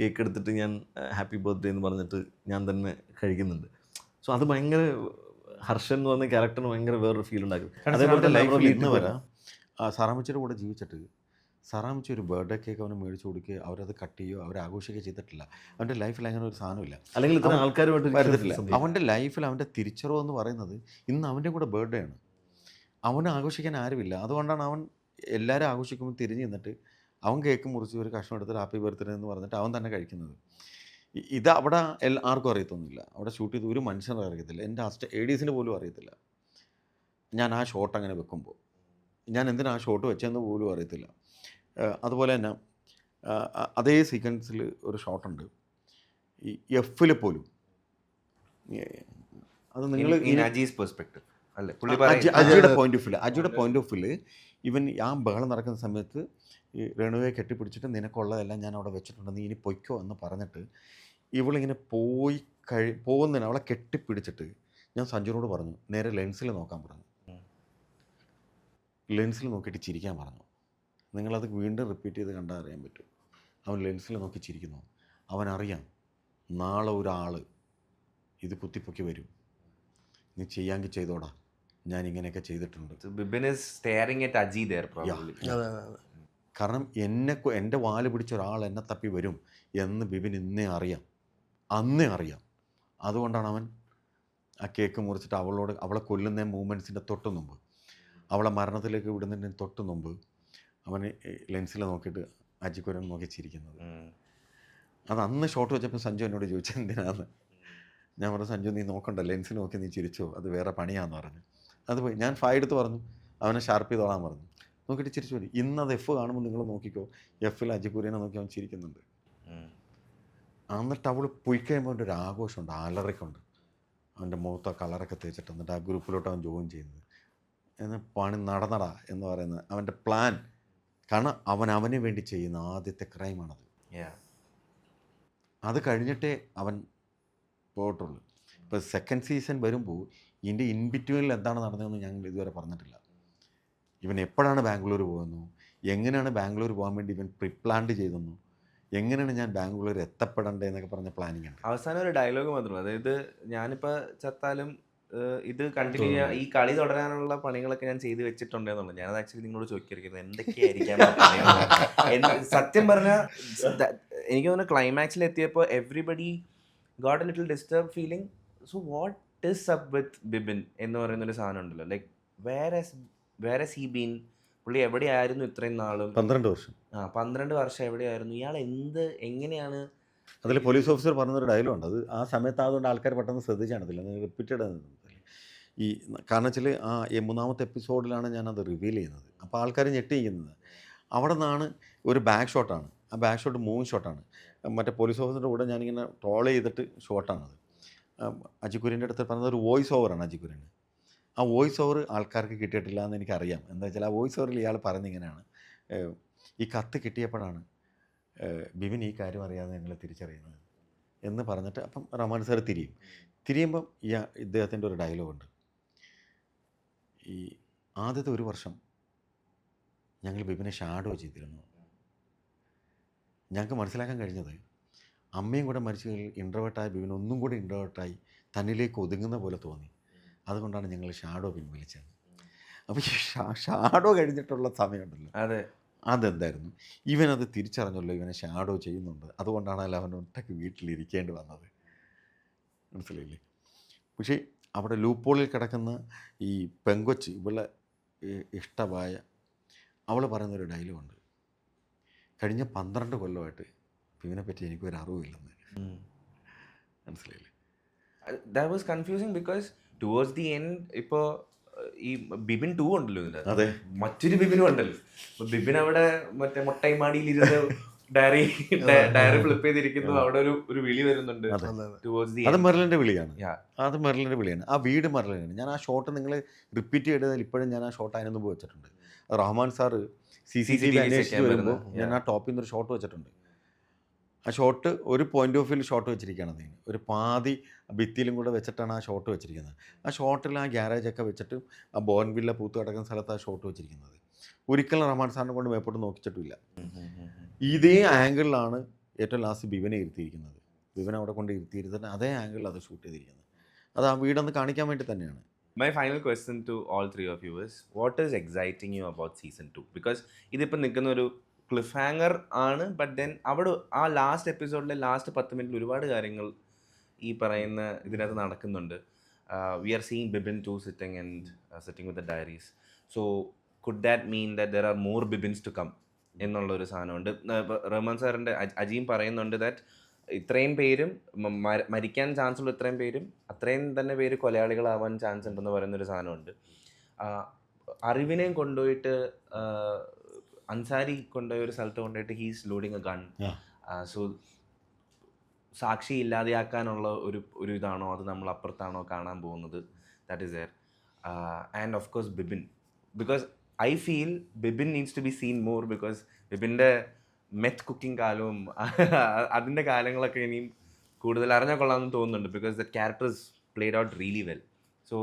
കേക്ക് എടുത്തിട്ട് ഞാൻ ഹാപ്പി ബർത്ത്ഡേ എന്ന് പറഞ്ഞിട്ട് ഞാൻ തന്നെ കഴിക്കുന്നുണ്ട്. സോ അത് ഭയങ്കര ഹർഷൻ എന്ന് പറഞ്ഞ ക്യാരക്ടറിന് ഭയങ്കര വേറൊരു ഫീൽ ഉണ്ടാക്കും. അതേപോലെ ലൈഫിൽ ഇന്ന് വരാം സാറാമ്മച്ചിയുടെ കൂടെ ജീവിച്ചിട്ട് സാറാമ്മച്ചി ഒരു ബർത്ത്ഡേ കേക്ക് അവന് മേടിച്ച് കൊടുക്കുകയോ അവരത് കട്ട് ചെയ്യുകയോ അവർ ആഘോഷിക്കുകയോ ചെയ്തിട്ടില്ല. അവൻ്റെ ലൈഫിൽ അങ്ങനെ ഒരു സാധനമില്ല, അല്ലെങ്കിൽ ഇത്ര ആൾക്കാരുമായിട്ട് വരുന്നിട്ടില്ല. അവൻ്റെ ലൈഫിൽ അവൻ്റെ തിരിച്ചറിവ് എന്ന് പറയുന്നത് ഇന്ന് അവൻ്റെ കൂടെ ബർത്ത്ഡേ ആണ്. അവന് ആഘോഷിക്കാൻ ആരുമില്ല. അതുകൊണ്ടാണ് അവൻ എല്ലാവരും ആഘോഷിക്കുമ്പോൾ തിരിഞ്ഞ് നിന്നിട്ട് അവൻ കേക്ക് മുറിച്ച് ഒരു കഷ്ണം എടുത്തിട്ട് ഹാപ്പി ബർത്ത്ഡേ എന്ന് പറഞ്ഞിട്ട് അവൻ തന്നെ കഴിക്കുന്നത്. ഇത് അവിടെ ആർക്കും അറിയത്തൊന്നുമില്ല. അവിടെ ഷൂട്ട് ചെയ്ത് ഒരു മനുഷ്യനും അറിയത്തില്ല. എൻ്റെ ADsന് പോലും അറിയത്തില്ല ഞാൻ ആ ഷോട്ട് അങ്ങനെ വെക്കുമ്പോൾ. ഞാൻ എന്തിനാ ആ ഷോട്ട് വെച്ചതെന്ന് പോലും അറിയത്തില്ല. അതുപോലെ തന്നെ അതേ സീക്വൻസിൽ ഒരു ഷോട്ടുണ്ട് ഈ Fൽ പോലും. അത് നിങ്ങൾ അജീസ് പെർസ്പെക്റ്റീവ് അല്ലേ അജിയുടെ പോയിന്റ് ഓഫ് വ്യൂല് ഇവൻ ആ ബഹളം നടക്കുന്ന സമയത്ത് ഈ രേണുവെ കെട്ടിപ്പിടിച്ചിട്ട് നിനക്കുള്ളതെല്ലാം ഞാൻ അവിടെ വെച്ചിട്ടുണ്ട്, നീ ഇനി പൊയ്ക്കോ എന്ന് പറഞ്ഞിട്ട് ഇവളിങ്ങനെ പോകുന്നതിന് അവളെ കെട്ടിപ്പിടിച്ചിട്ട് ഞാൻ സഞ്ജുവിനോട് പറഞ്ഞു നേരെ ലെൻസിൽ നോക്കാൻ പറഞ്ഞു. ലെൻസിൽ നോക്കിയിട്ട് ചിരിക്കാൻ പറഞ്ഞു. നിങ്ങളത് വീണ്ടും റിപ്പീറ്റ് ചെയ്ത് കണ്ടാൽ അറിയാൻ പറ്റും. അവൻ ലെൻസിൽ നോക്കി ചിരിക്കുന്നു. അവനറിയാം നാളെ ഒരാൾ ഇത് കുത്തിപ്പൊക്കി വരും, നീ ചെയ്യാമെങ്കിൽ ചെയ്തോടാ, ഞാൻ ഇങ്ങനെയൊക്കെ ചെയ്തിട്ടുണ്ട്. Bibin is steering at Aji there probably. കാരണം എൻ്റെ വാല് പിടിച്ച ഒരാൾ എന്നെ തപ്പി വരും എന്ന് ബിബിൻ അന്നേ അറിയാം. അതുകൊണ്ടാണ് അവൻ ആ കേക്ക് മുറിച്ചിട്ട് അവളെ കൊല്ലുന്ന മൂമെൻറ്റ്സിൻ്റെ തൊട്ട് മുമ്പ്, അവളെ മരണത്തിലേക്ക് വിടുന്നതിന് തൊട്ട് മുമ്പ് അവന് ലെൻസിൽ നോക്കിയിട്ട് അജിക്കുരൻ നോക്കി ചിരിക്കുന്നത്. അത് അന്ന് ഷോട്ട് വെച്ചപ്പോൾ സഞ്ജു എന്നോട് ചോദിച്ചു എന്തിനാന്ന്. ഞാൻ പറഞ്ഞു സഞ്ജു നീ നോക്കണ്ട, ലെൻസിൽ നോക്കി നീ ചിരിച്ചോ, അത് വേറെ പണിയാന്ന് പറഞ്ഞു. അത് പോയി ഞാൻ ഫൈ എടുത്ത് പറഞ്ഞു അവനെ ഷാർപ്പ് ചെയ്തോളാൻ പറഞ്ഞു. നോക്കിയിട്ട് ചിരിച്ചു പോയി. ഇന്നത് F കാണുമ്പോൾ നിങ്ങൾ നോക്കിക്കോ, Fൽ അജിക്കുര്യനെ നോക്കി അവൻ ചിരിക്കുന്നുണ്ട്. എന്നിട്ട് അവൾ പോയി കഴിയുമ്പോൾ അവൻ്റെ ഒരു ആഘോഷമുണ്ട്, അലറിക്കുണ്ട്. അവൻ്റെ മുഖത്ത് കളറൊക്കെ തേച്ചിട്ട് എന്നിട്ട് ആ ഗ്രൂപ്പിലോട്ട് അവൻ ജോയിൻ ചെയ്യുന്നത്. എന്ന് പണി നടന്നടാ എന്ന് പറയുന്നത് അവൻ്റെ പ്ലാൻ. കാരണം അവന് വേണ്ടി ചെയ്യുന്ന ആദ്യത്തെ ക്രൈമാണത്. അത് കഴിഞ്ഞിട്ടേ അവൻ പോയിട്ടുള്ളൂ. ഇപ്പോൾ സെക്കൻഡ് സീസൺ വരുമ്പോൾ ഇതിൻ്റെ ഇൻബിറ്റ്വീനിൽ എന്താണ് നടന്നതെന്ന് ഞങ്ങൾ ഇതുവരെ പറഞ്ഞിട്ടില്ല. ഇവൻ എപ്പോഴാണ് ബാംഗ്ലൂർ പോകുന്നു, എങ്ങനെയാണ് ബാംഗ്ലൂർ പോകാൻ വേണ്ടി ഇവൻ പ്രിപ്ലാൻഡ് ചെയ്തെന്നു, എങ്ങനെയാണ് ഞാൻ ബാംഗ്ലൂർ എത്തപ്പെടേണ്ടത് എന്നൊക്കെ പറഞ്ഞ പ്ലാനിങ് ഉണ്ട്. അവസാനം ഒരു ഡയലോഗ് മാത്രമേ, അതായത് ഞാനിപ്പോൾ ചത്താലും ഇത് കണ്ടിന്യൂ ചെയ്യാൻ ഈ കളി തുടരാനുള്ള പണികളൊക്കെ ഞാൻ ചെയ്ത് വെച്ചിട്ടുണ്ടെന്നുള്ളൂ. ഞാനത് ആക്ച്വലി നിങ്ങളോട് ചോദിക്കരുത് എന്തൊക്കെയായിരിക്കാം. സത്യം പറഞ്ഞാൽ എനിക്ക് തോന്നുന്നു ക്ലൈമാക്സിൽ എത്തിയപ്പോൾ everybody got a little disturb feeling. So what is up with Bibin എന്ന് പറയുന്നൊരു സാധനം ഉണ്ടല്ലോ. Like where has he been? പുള്ളി എവിടെയായിരുന്നു ഇത്രയും നാളും? 12 വർഷം. 12 വർഷം എവിടെയായിരുന്നു ഇയാൾ? എങ്ങനെയാണ്? അതിൽ പോലീസ് ഓഫീസർ പറഞ്ഞൊരു ഡയലോഗ് ഉണ്ട്. അത് ആ സമയത്ത് അതുകൊണ്ട് ആൾക്കാർ പെട്ടെന്ന് ശ്രദ്ധിച്ചാണതില്ല, റിപ്പീറ്റഡ്. ഈ കാരണം വെച്ചാൽ ആ 3ാമത്തെ എപ്പിസോഡിലാണ് ഞാനത് റിവീൽ ചെയ്യുന്നത്. അപ്പോൾ ആൾക്കാർ ഞെട്ടിയിരിക്കുന്നത് അവിടെ നിന്നാണ്. ഒരു ബാക്ക് ഷോട്ടാണ്. ആ ബാക്ക് ഷോട്ട് മൂവിങ് ഷോട്ടാണ്. മറ്റേ പോലീസ് ഓഫീസറിൻ്റെ കൂടെ ഞാനിങ്ങനെ ട്രോൾ ചെയ്തിട്ട് ഷോട്ടാണത്. അജിക്കുര്യൻ്റെ അടുത്ത് പറഞ്ഞത് ഒരു വോയിസ് ഓവറാണ് അജിക്കുര്യന്. ആ വോയിസ് ഓവർ ആൾക്കാർക്ക് കിട്ടിയിട്ടില്ല എന്ന് എനിക്കറിയാം. എന്താ വെച്ചാൽ ആ വോയിസ് ഓവറിൽ ഇയാൾ പറഞ്ഞിങ്ങനെയാണ്, ഈ കത്ത് കിട്ടിയപ്പോഴാണ് ബിബിൻ ഈ കാര്യം അറിയാതെ ഞങ്ങൾ തിരിച്ചറിയുന്നത് എന്ന് പറഞ്ഞിട്ട്. അപ്പം റഹ്മാൻ സാർ തിരിയുമ്പം ഇദ്ദേഹത്തിൻ്റെ ഒരു ഡയലോഗുണ്ട്. ഈ ആദ്യത്തെ 1 വർഷം ഞങ്ങൾ ബിബിനെ ഷാഡോ ചെയ്തിരുന്നു. ഞങ്ങൾക്ക് മനസ്സിലാക്കാൻ കഴിഞ്ഞത് അമ്മയും കൂടെ മരിച്ചു ഇൻട്രോവേർട്ടായ ബിബിൻ ഒന്നും കൂടി ഇൻട്രോവേർട്ടായി തന്നിലേക്ക് ഒതുങ്ങുന്ന പോലെ തോന്നി. അതുകൊണ്ടാണ് ഞങ്ങൾ ഷാഡോ പിൻവലിച്ചത്. അപ്പോൾ ഈ ഷാഡോ കഴിഞ്ഞിട്ടുള്ള സമയമുണ്ടല്ലോ, അതെന്തായിരുന്നു? ഇവനത് തിരിച്ചറിഞ്ഞല്ലോ, ഇവനെ ഷാഡോ ചെയ്യുന്നുണ്ട്. അതുകൊണ്ടാണല്ലോ അവൻ ഒറ്റയ്ക്ക് വീട്ടിലിരിക്കേണ്ടി വന്നത്. മനസ്സിലായില്ലേ? പക്ഷേ അവിടെ ലൂപ്പോളിൽ കിടക്കുന്ന ഈ പെങ്കൊച്ച്, ഇവളെ ഇഷ്ടമായ അവൾ പറയുന്നൊരു ഡയലോഗുണ്ട്, കഴിഞ്ഞ 12 കൊല്ലമായിട്ട് ഇവനെ പറ്റി എനിക്കൊരു അറിവില്ലെന്ന്. മനസ്സിലായില്ലേ? That was confusing because towards the end ഇപ്പോൾ ഈ ബിബിൻ 2 ഉണ്ടല്ലോ ഇതിൽ. അതെ, മറ്റൊരു ബിബിനും ഉണ്ടല്ലോ. ബിബിൻ അവിടെ മറ്റേ മൊട്ടൈമാടിയിലിരുന്ന് ഡയറി ഫ്ലിപ്പ് ചെയ്തിരിക്കുന്നു. അവിടെ ഒരു വിളി വരുന്നുണ്ട്. അത് മെർലിൻ്റെ വിളിയാണ്. അത് മെർലിൻ്റെ വിളിയാണ്. ആ വീട് മെർലിനാണ്. ഞാൻ ആ ഷോട്ട് നിങ്ങൾ റിപ്പീറ്റ് ചെയ്തതിൽ ഇപ്പോഴും ഞാൻ ആ ഷോട്ട് അതിന് മുമ്പ് വെച്ചിട്ടുണ്ട്. റഹ്മാൻ സാറ് CCTV അന്വേഷിച്ച് വരുമ്പോൾ ഞാൻ ആ ടോപ്പിൽ നിന്നൊരു ഷോട്ട് വെച്ചിട്ടുണ്ട്. ആ ഷോട്ട് ഒരു പോയിന്റ് ഓഫ് വ്യൂ ഷോട്ട് വെച്ചിരിക്കുകയാണ്. അതിന് ഒരു പാതി ഭിത്തിയിലും കൂടെ വെച്ചിട്ടാണ് ആ ഷോട്ട് വെച്ചിരിക്കുന്നത്. ആ ഷോട്ടിൽ ആ ഗ്യാരേജൊക്കെ വെച്ചിട്ട് ആ ബോൺവില്ല പൂത്ത് കിടക്കുന്ന സ്ഥലത്ത് ആ ഷോട്ട് വെച്ചിരിക്കുന്നത്. ഒരിക്കലും റഹ്മാൻ സാറിനെ കൊണ്ട് മേപ്പോട്ട് നോക്കിച്ചിട്ടില്ല. ഇതേ ആംഗിളിലാണ് ഏറ്റവും ലാസ്റ്റ് ബിബിനെ ഇരുത്തിയിരിക്കുന്നത്. ബിബിനെ അവിടെ കൊണ്ട് ഇരുത്തിയിരുത്തിട്ട് അതേ ആംഗിളിൽ അത് ഷൂട്ട് ചെയ്തിരിക്കുന്നത്. അത് ആ വീടൊന്ന് കാണിക്കാൻ വേണ്ടി തന്നെയാണ്. My final question to all 3 of you is, what is exciting you about season 2? Because ഇതിപ്പോൾ നിൽക്കുന്ന ഒരു ക്ലിഫ് ഹാങ്ങർ ആണ്, ബട്ട് ദെൻ അവിടെ ആ ലാസ്റ്റ് എപ്പിസോഡിലെ ലാസ്റ്റ് 10 മിനിറ്റിൽ ഒരുപാട് കാര്യങ്ങൾ ഈ പറയുന്ന ഇതിനകത്ത് നടക്കുന്നുണ്ട്. We are seeing Bibin 2 sitting with the diaries. So could that mean that there are more Bibins to come എന്നുള്ളൊരു സാധനമുണ്ട്. റഹ്മാൻ സാറിൻ്റെ അജീം പറയുന്നുണ്ട് ദാറ്റ് ഇത്രയും പേരും മരിക്കാൻ ചാൻസ് ഉള്ള ഇത്രയും പേരും അത്രയും തന്നെ പേര് കൊലയാളികളാവാൻ ചാൻസ് ഉണ്ടെന്ന് പറയുന്നൊരു സാധനമുണ്ട്. അറിവിനെയും കൊണ്ടുപോയിട്ട് അൻസാരി കൊണ്ടുപോയ ഒരു സ്ഥലത്ത് കൊണ്ടുപോയിട്ട് he's loading a gun. So സാക്ഷി ഇല്ലാതെയാക്കാനുള്ള ഒരു ഇതാണോ അത് നമ്മൾ അപ്പുറത്താണോ കാണാൻ പോകുന്നത്? That is there. And of course Bibin, because I feel Bibin needs to be seen more, because ബിബിൻ്റെ മെത്ത് കുക്കിംഗ് കാലവും അതിൻ്റെ കാലങ്ങളൊക്കെ ഇനിയും കൂടുതൽ അറിഞ്ഞാൽ കൊള്ളാമെന്ന് തോന്നുന്നുണ്ട്. Because the characters played out really well. So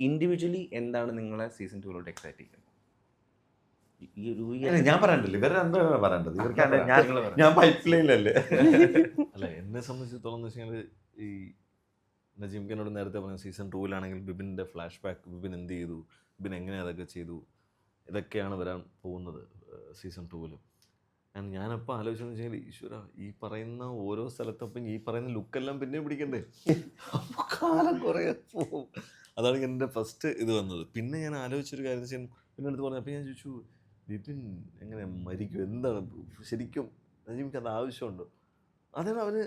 individually എന്താണ് നിങ്ങളെ സീസൺ 2 എക്സൈറ്റ് ചെയ്യുന്നത്? ഞാൻ പറയണ്ടല്ലോ, ഇവരെ എന്താ പറയേണ്ടത്? ഇവർക്ക് ഞാൻ പൈപ്പ് ലൈനിലല്ലേ. അല്ല, എന്നെ സംബന്ധിച്ചിടത്തോളം എന്ന് വെച്ചാൽ ഈ നജീംഖാനോട് നേരത്തെ പറഞ്ഞ സീസൺ 2 ബിബിൻ്റെ ഫ്ലാഷ് ബാക്ക്, ബിബിൻ എന്ത് ചെയ്തു, ബിബിൻ എങ്ങനെ അതൊക്കെ ചെയ്തു, ഇതൊക്കെയാണ് വരാൻ പോകുന്നത് സീസൺ 2. ആൻഡ് ഞാനപ്പോൾ ആലോചിച്ചെന്ന് വെച്ചാൽ ഈശ്വര, ഈ പറയുന്ന ഓരോ സ്ഥലത്തപ്പം ഈ പറയുന്ന ലുക്കെല്ലാം പിന്നെ പിടിക്കണ്ടേ, അപ്പോൾ കാലം കുറേ പോവും. അതാണ് എൻ്റെ ഫസ്റ്റ് ഇത് വന്നത്. പിന്നെ ഞാൻ ആലോചിച്ചൊരു കാര്യം വെച്ചാൽ പിന്നെ അടുത്ത് പറഞ്ഞു, അപ്പോൾ ഞാൻ ചോദിച്ചു ബിപിൻ എങ്ങനെ മരിക്കും, എന്താണ് ശരിക്കും നജീംക്ക് അത് ആവശ്യമുണ്ടോ? അതാണ് അവന്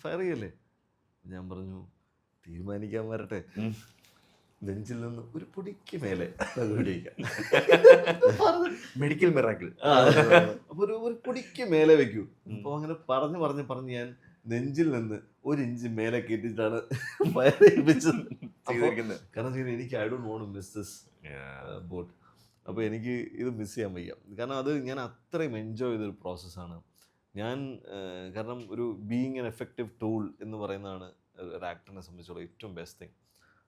ഫയർ ചെയ്യല്ലേ. ഞാൻ പറഞ്ഞു തീരുമാനിക്കാൻ വരട്ടെ, ബെഞ്ചിൽ നിന്ന് ഒരു പൊടിക്ക് മേലെ മെഡിക്കൽ മിറാക്കിൾ അപ്പോൾ ഒരു പൊടിക്ക് മേലെ വെക്കൂ. അപ്പോൾ അങ്ങനെ പറഞ്ഞ് ഞാൻ നെഞ്ചിൽ നിന്ന് 1 ഇഞ്ച് മേലെ കയറ്റിട്ടാണ് ഫയർ ചെയ്യിപ്പിച്ചത്. കാരണം എനിക്ക് I don't want to miss this boat. അപ്പോൾ എനിക്ക് ഇത് മിസ് ചെയ്യാൻ വയ്യ. കാരണം അത് ഞാൻ അത്രയും എൻജോയ് ചെയ്തൊരു പ്രോസസ്സാണ് ഞാൻ. കാരണം ഒരു ബീയിങ് എൻ എഫക്റ്റീവ് ടൂൾ എന്ന് പറയുന്നതാണ് ഒരു ആക്ടറിനെ സംബന്ധിച്ചുള്ള ഏറ്റവും ബെസ്റ്റ് തിങ്.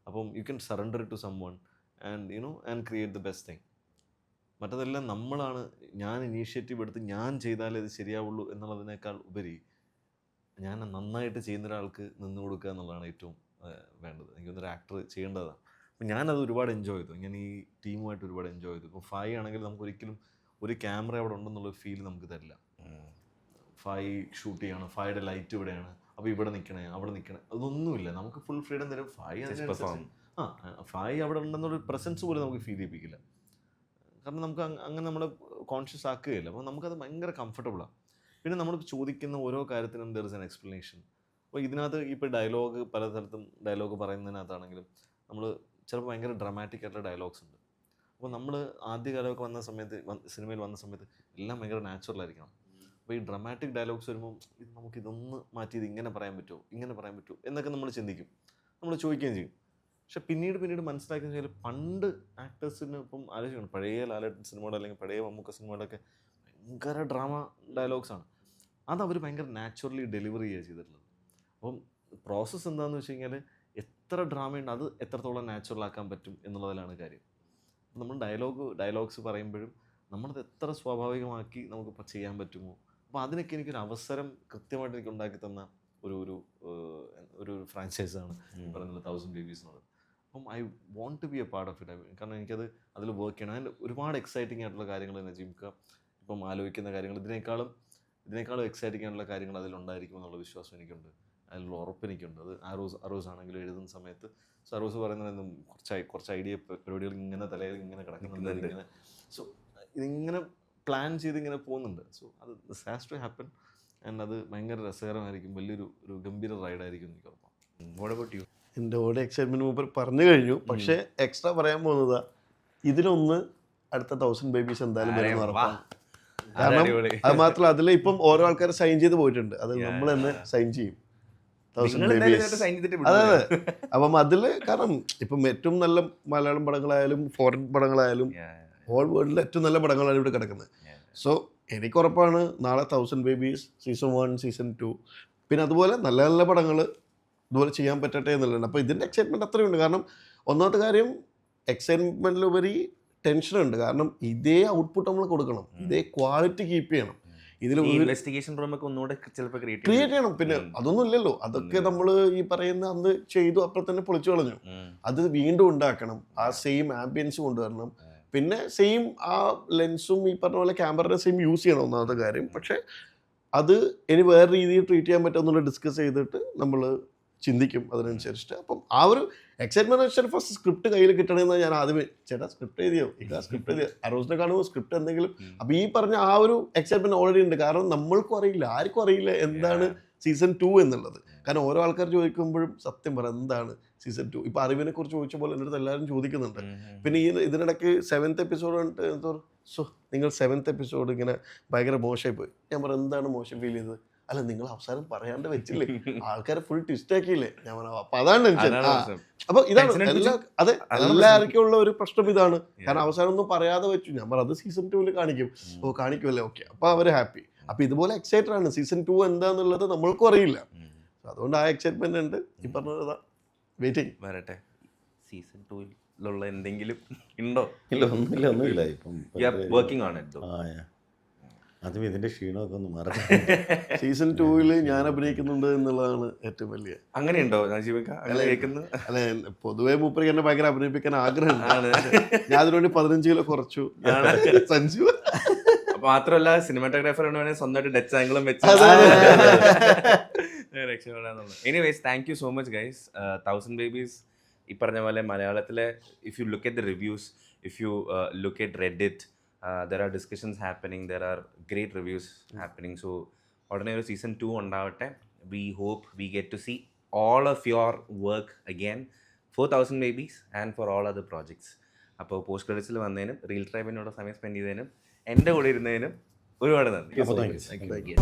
അപ്പം you can surrender to someone and and create the best thing. മറ്റതെല്ലാം നമ്മളാണ്, ഞാൻ ഇനീഷ്യേറ്റീവ് എടുത്ത് ഞാൻ ചെയ്താലേ ഇത് ശരിയാവുള്ളൂ എന്നുള്ളതിനേക്കാൾ ഉപരി ഞാൻ നന്നായിട്ട് ചെയ്യുന്ന ഒരാൾക്ക് നിന്ന് കൊടുക്കുക എന്നുള്ളതാണ് ഏറ്റവും വേണ്ടത്. എനിക്കൊന്നൊരു ആക്ടർ ചെയ്യേണ്ടതാണ്. അപ്പം ഞാനത് ഒരുപാട് എൻജോയ് ചെയ്തു. ഞാൻ ഈ ടീമുമായിട്ട് ഒരുപാട് എൻജോയ് ചെയ്തു. ഇപ്പോൾ ഫൈ ആണെങ്കിൽ നമുക്ക് ഒരിക്കലും ഒരു ക്യാമറ അവിടെ ഉണ്ടെന്നുള്ള ഫീൽ നമുക്ക് തരില്ല. ഫൈ ഷൂട്ട് ചെയ്യണം, ഫൈയുടെ ലൈറ്റ് ഇവിടെയാണ്, അപ്പോൾ ഇവിടെ നിൽക്കണേ അവിടെ നിൽക്കണേ, അതൊന്നുമില്ല. നമുക്ക് ഫുൾ ഫ്രീഡം തരും. ഫൈ അവിടെ ഉണ്ടെന്നൊരു പ്രസൻസ് പോലും നമുക്ക് ഫീൽ ചെയ്യിപ്പിക്കില്ല. കാരണം നമുക്ക് അങ്ങനെ നമ്മൾ കോൺഷ്യസ് ആക്കുകയില്ല. അപ്പോൾ നമുക്കത് ഭയങ്കര കംഫർട്ടബിളാണ്. പിന്നെ നമ്മൾ ചോദിക്കുന്ന ഓരോ കാര്യത്തിനും ദർ ഇസ് ആൻ എക്സ്പ്ലനേഷൻ. അപ്പോൾ ഇതിനകത്ത് ഇപ്പോൾ ഡയലോഗ് പല സ്ഥലത്തും ഡയലോഗ് പറയുന്നതിനകത്താണെങ്കിലും നമ്മൾ ചിലപ്പോൾ ഭയങ്കര ഡ്രാമാറ്റിക് ആയിട്ടുള്ള ഡയലോഗ്സ് ഉണ്ട്. അപ്പോൾ നമ്മൾ ആദ്യകാലമൊക്കെ വന്ന സമയത്ത് സിനിമയിൽ വന്ന സമയത്ത് എല്ലാം ഭയങ്കര നാച്ചുറൽ ആയിരിക്കണം. അപ്പോൾ ഈ ഡ്രാമാറ്റിക് ഡയലോഗ്സ് വരുമ്പോൾ ഇത് നമുക്കിതൊന്ന് മാറ്റി ഇത് ഇങ്ങനെ പറയാൻ പറ്റുമോ എന്നൊക്കെ നമ്മൾ ചിന്തിക്കും, നമ്മൾ ചോദിക്കുകയും ചെയ്യും. പക്ഷെ പിന്നീട് മനസ്സിലാക്കിയെന്ന് വെച്ചാൽ പണ്ട് ആക്ടേഴ്സിന് ഇപ്പം ആലോചിക്കണം, പഴയ ലാലേട്ടൻ സിനിമയുടെ അല്ലെങ്കിൽ പഴയ മമ്മൂക്ക സിനിമയുടെയൊക്കെ ഭയങ്കര ഡ്രാമ ഡയലോഗ്സാണ്. അത് അവർ ഭയങ്കര നാച്ചുറലി ഡെലിവറി ചെയ്യുക ചെയ്തിട്ടുള്ളത്. അപ്പം പ്രോസസ്സ് എന്താണെന്ന് വെച്ച് കഴിഞ്ഞാൽ എത്ര ഡ്രാമയുണ്ട് അത് എത്രത്തോളം നാച്ചുറൽ ആക്കാൻ പറ്റും എന്നുള്ളതിലാണ് കാര്യം. അപ്പം നമ്മൾ ഡയലോഗ്സ് പറയുമ്പോഴും നമ്മളത് എത്ര സ്വാഭാവികമാക്കി നമുക്കിപ്പോൾ ചെയ്യാൻ പറ്റുമോ, അപ്പോൾ അതിനൊക്കെ എനിക്കൊരു അവസരം കൃത്യമായിട്ട് എനിക്ക് ഉണ്ടാക്കി തന്ന ഒരു ഫ്രാഞ്ചൈസാണ് പറയുന്നത് 1000 Babies എന്നുള്ളത്. അപ്പം I want to be a part of it. കാരണം എനിക്കത് അതിൽ വർക്ക് ചെയ്യണം. അതിൽ ഒരുപാട് എക്സൈറ്റിംഗ് ആയിട്ടുള്ള കാര്യങ്ങൾ നജീംക്ക ഇപ്പം ആലോചിക്കുന്ന കാര്യങ്ങൾ ഇതിനേക്കാളും എക്സൈറ്റിംഗ് ആയിട്ടുള്ള കാര്യങ്ങൾ അതിലുണ്ടായിരിക്കും എന്നുള്ള വിശ്വാസം എനിക്കുണ്ട്, അതിലുള്ള ഉറപ്പ് എനിക്കുണ്ട്. അത് അറോസ് ആണെങ്കിലും എഴുതുന്ന സമയത്ത് അറോസ് പറയുന്നത് കുറച്ച് ഐഡിയ പരിപാടികൾ ഇങ്ങനെ തലയിൽ ഇങ്ങനെ കിടക്കുന്നുണ്ട് ഇങ്ങനെ. സോ ഇതിങ്ങനെ പ്ലാൻ ചെയ്ത് ഇങ്ങനെ പോകുന്നുണ്ട്. സോ അത് this has to happen and അത് ഭയങ്കര രസകരമായിരിക്കും. വലിയൊരു ഗംഭീര റൈഡായിരിക്കും എനിക്ക് ഉറപ്പാണ്. What about you? എൻ്റെ ഓടെ എക്സൈറ്റ്മെൻറ്റ് മൂപ്പർ പറഞ്ഞു കഴിഞ്ഞു. പക്ഷേ എക്സ്ട്രാ പറയാൻ പോകുന്നതാ, ഇതിനൊന്ന് അടുത്ത 1000 Babies എന്തായാലും വരുന്ന ഉറപ്പാണ്. കാരണം അത് മാത്രമല്ല, അതിൽ ഇപ്പം ഓരോ ആൾക്കാർ സൈൻ ചെയ്ത് പോയിട്ടുണ്ട്. അത് നമ്മൾ തന്നെ സൈൻ ചെയ്യും 1000 Babies. അതെ. അപ്പം അതിൽ കാരണം ഇപ്പം ഏറ്റവും നല്ല മലയാളം പടങ്ങളായാലും ഫോറിൻ പടങ്ങളായാലും ഹോൾ വേൾഡിലെ ഏറ്റവും നല്ല പടങ്ങളാണ് ഇവിടെ കിടക്കുന്നത്. സോ എനിക്ക് ഉറപ്പാണ് നാളെ 1000 Babies സീസൺ 1 സീസൺ 2 പിന്നെ അതുപോലെ നല്ല നല്ല പടങ്ങൾ ഇതുപോലെ ചെയ്യാൻ പറ്റട്ടെ എന്നുള്ളതാണ്. അപ്പോൾ ഇതിൻ്റെ എക്സൈറ്റ്മെൻറ്റ് അത്രയുണ്ട്. കാരണം ഒന്നാമത്തെ കാര്യം എക്സൈറ്റ്മെൻറ്റിലുപരി ടെൻഷനുണ്ട്. കാരണം ഇതേ ഔട്ട്പുട്ട് നമ്മൾ കൊടുക്കണം, ഇതേ ക്വാളിറ്റി കീപ്പ് ചെയ്യണം. ഇതിൽ ഇൻവെസ്റ്റിഗേഷൻ റൂമൊക്കെ ഒന്നുകൂടെ ചിലപ്പോൾ ക്രിയേറ്റ് ചെയ്യണം. പിന്നെ അതൊന്നും ഇല്ലല്ലോ, അതൊക്കെ നമ്മൾ ഈ പറയുന്ന അന്ന് ചെയ്തു അപ്പോൾ തന്നെ പൊളിച്ചു കളഞ്ഞു. അത് വീണ്ടും ഉണ്ടാക്കണം, ആ സെയിം ആംബിയൻസ് കൊണ്ടുവരണം, പിന്നെ സെയിം ആ ലെൻസും ഈ പറഞ്ഞ പോലെ ക്യാമറയുടെ സെയിം യൂസ് ചെയ്യണം ഒന്നാമത്തെ കാര്യം. പക്ഷേ അത് ഇനി വേറെ രീതിയിൽ ട്രീറ്റ് ചെയ്യാൻ പറ്റുമെന്നുള്ള ഡിസ്കസ് ചെയ്തിട്ട് നമ്മൾ ചിന്തിക്കും അതിനനുസരിച്ചിട്ട്. അപ്പം ആ ഒരു എക്സൈറ്റ്മെന്റ് വെച്ചാൽ ഫസ്റ്റ് സ്ക്രിപ്റ്റ് കയ്യിൽ കിട്ടണമെന്ന് ഞാൻ ആദ്യമേ ചേട്ടാ സ്ക്രിപ്റ്റ് എഴുതിയോ ഇല്ല സ്ക്രിപ്റ്റ് എഴുതിയോ അറോസിനെ കാണുമ്പോൾ സ്ക്രിപ്റ്റ് എന്തെങ്കിലും. അപ്പം ഈ പറഞ്ഞ ആ ഒരു എക്സൈറ്റ്മെന്റ് ഓൾറെഡി ഉണ്ട്. കാരണം നമ്മൾക്കും അറിയില്ല, ആർക്കും അറിയില്ല എന്താണ് സീസൺ 2 എന്നുള്ളത്. കാരണം ഓരോ ആൾക്കാർ ചോദിക്കുമ്പോഴും സത്യം പറ എന്താണ് സീസൺ 2. ഇപ്പം അറിവിനെ കുറിച്ച് ചോദിച്ച പോലെ എൻ്റെ അടുത്ത് എല്ലാവരും ചോദിക്കുന്നുണ്ട്. പിന്നെ ഇതിനിടയ്ക്ക് 7th എപ്പിസോഡ് കണ്ടിട്ട് എന്തോ നിങ്ങൾ 7th എപ്പിസോഡ് ഇങ്ങനെ ഭയങ്കര മോശമായി പോയി. ഞാൻ പറഞ്ഞു എന്താണ് മോശം ഫീൽ ചെയ്തത്? അല്ല നിങ്ങൾ അവസാനം പറയാണ്ട് വെച്ചില്ലേ, ആൾക്കാർ ഫുൾ ട്വിസ്റ്റ് ആക്കിയില്ലേ. ഞാൻ പറഞ്ഞു അപ്പൊ അതാണ് ടെൻഷൻ. അപ്പൊ ഇതാണ് അതെ എല്ലാവർക്കും ഉള്ള ഒരു പ്രശ്നം ഇതാണ്. കാരണം അവസാനം ഒന്നും പറയാതെ വെച്ചു. ഞാൻ പറഞ്ഞു അത് സീസൺ 2 കാണിക്കും. ഓ കാണിക്കുമല്ലേ, ഓക്കെ. അപ്പൊ അവര് ഹാപ്പി. അപ്പൊ ഇതുപോലെ എക്സൈറ്റഡ് ആണ്. സീസൺ 2 എന്താന്നുള്ളത് നമ്മൾക്കും അറിയില്ല. അതുകൊണ്ട് ആ എക്സൈറ്റ്മെന്റ് ഉണ്ട്. ഈ പറഞ്ഞതാ വെയിറ്റിംഗ്. വരട്ടെ സീസൺ 2 എന്തെങ്കിലും ഉണ്ടോ? ഇല്ല ഒന്നുമില്ല ഇപ്പം വർക്കിംഗ് ആണ് അതും ഇതിന്റെ ക്ഷീണമൊക്കെ ഒന്ന് മാറി. സീസൺ 2 ഞാൻ അഭിനയിക്കുന്നുണ്ട് എന്നുള്ളതാണ് ഏറ്റവും വലിയ. അങ്ങനെയുണ്ടോ നജീബക്ക? അങ്ങനെ കേൾക്കുന്നു. അല്ലെ പൊതുവെ മൂപ്പർക്ക് എന്നെ ഭയങ്കര അഭിനയിപ്പിക്കാൻ ആഗ്രഹമുണ്ട്. ഞാൻ അതിനുവേണ്ടി 15 കിലോ കുറച്ചു. സഞ്ജു മാത്രമല്ല സിനിമാറ്റോഗ്രാഫർ സ്വന്തമായിട്ട് ഡച്ച് ആംഗിളും വെച്ച് രക്ഷപ്പെടാന്നുള്ളത്. Anyways thank you so much guys. 1000 Babies ഈ പറഞ്ഞ പോലെ മലയാളത്തിലെ if you look at the reviews, if you look at Reddit, there are discussions happening, there are great reviews happening. So ഉടനെ ഒരു സീസൺ 2 ഉണ്ടാവട്ടെ. We hope we get to see all of your work again for 1000 Babies and for all other projects. അപ്പോൾ post ക്രെഡിറ്റ്സിൽ വന്നതിനും reel ട്രൈബിനോട് സമയം spend ചെയ്തതിനും എൻ്റെ കൂടെ ഇരുന്നതിനും ഒരുപാട് നന്ദി. Thank you.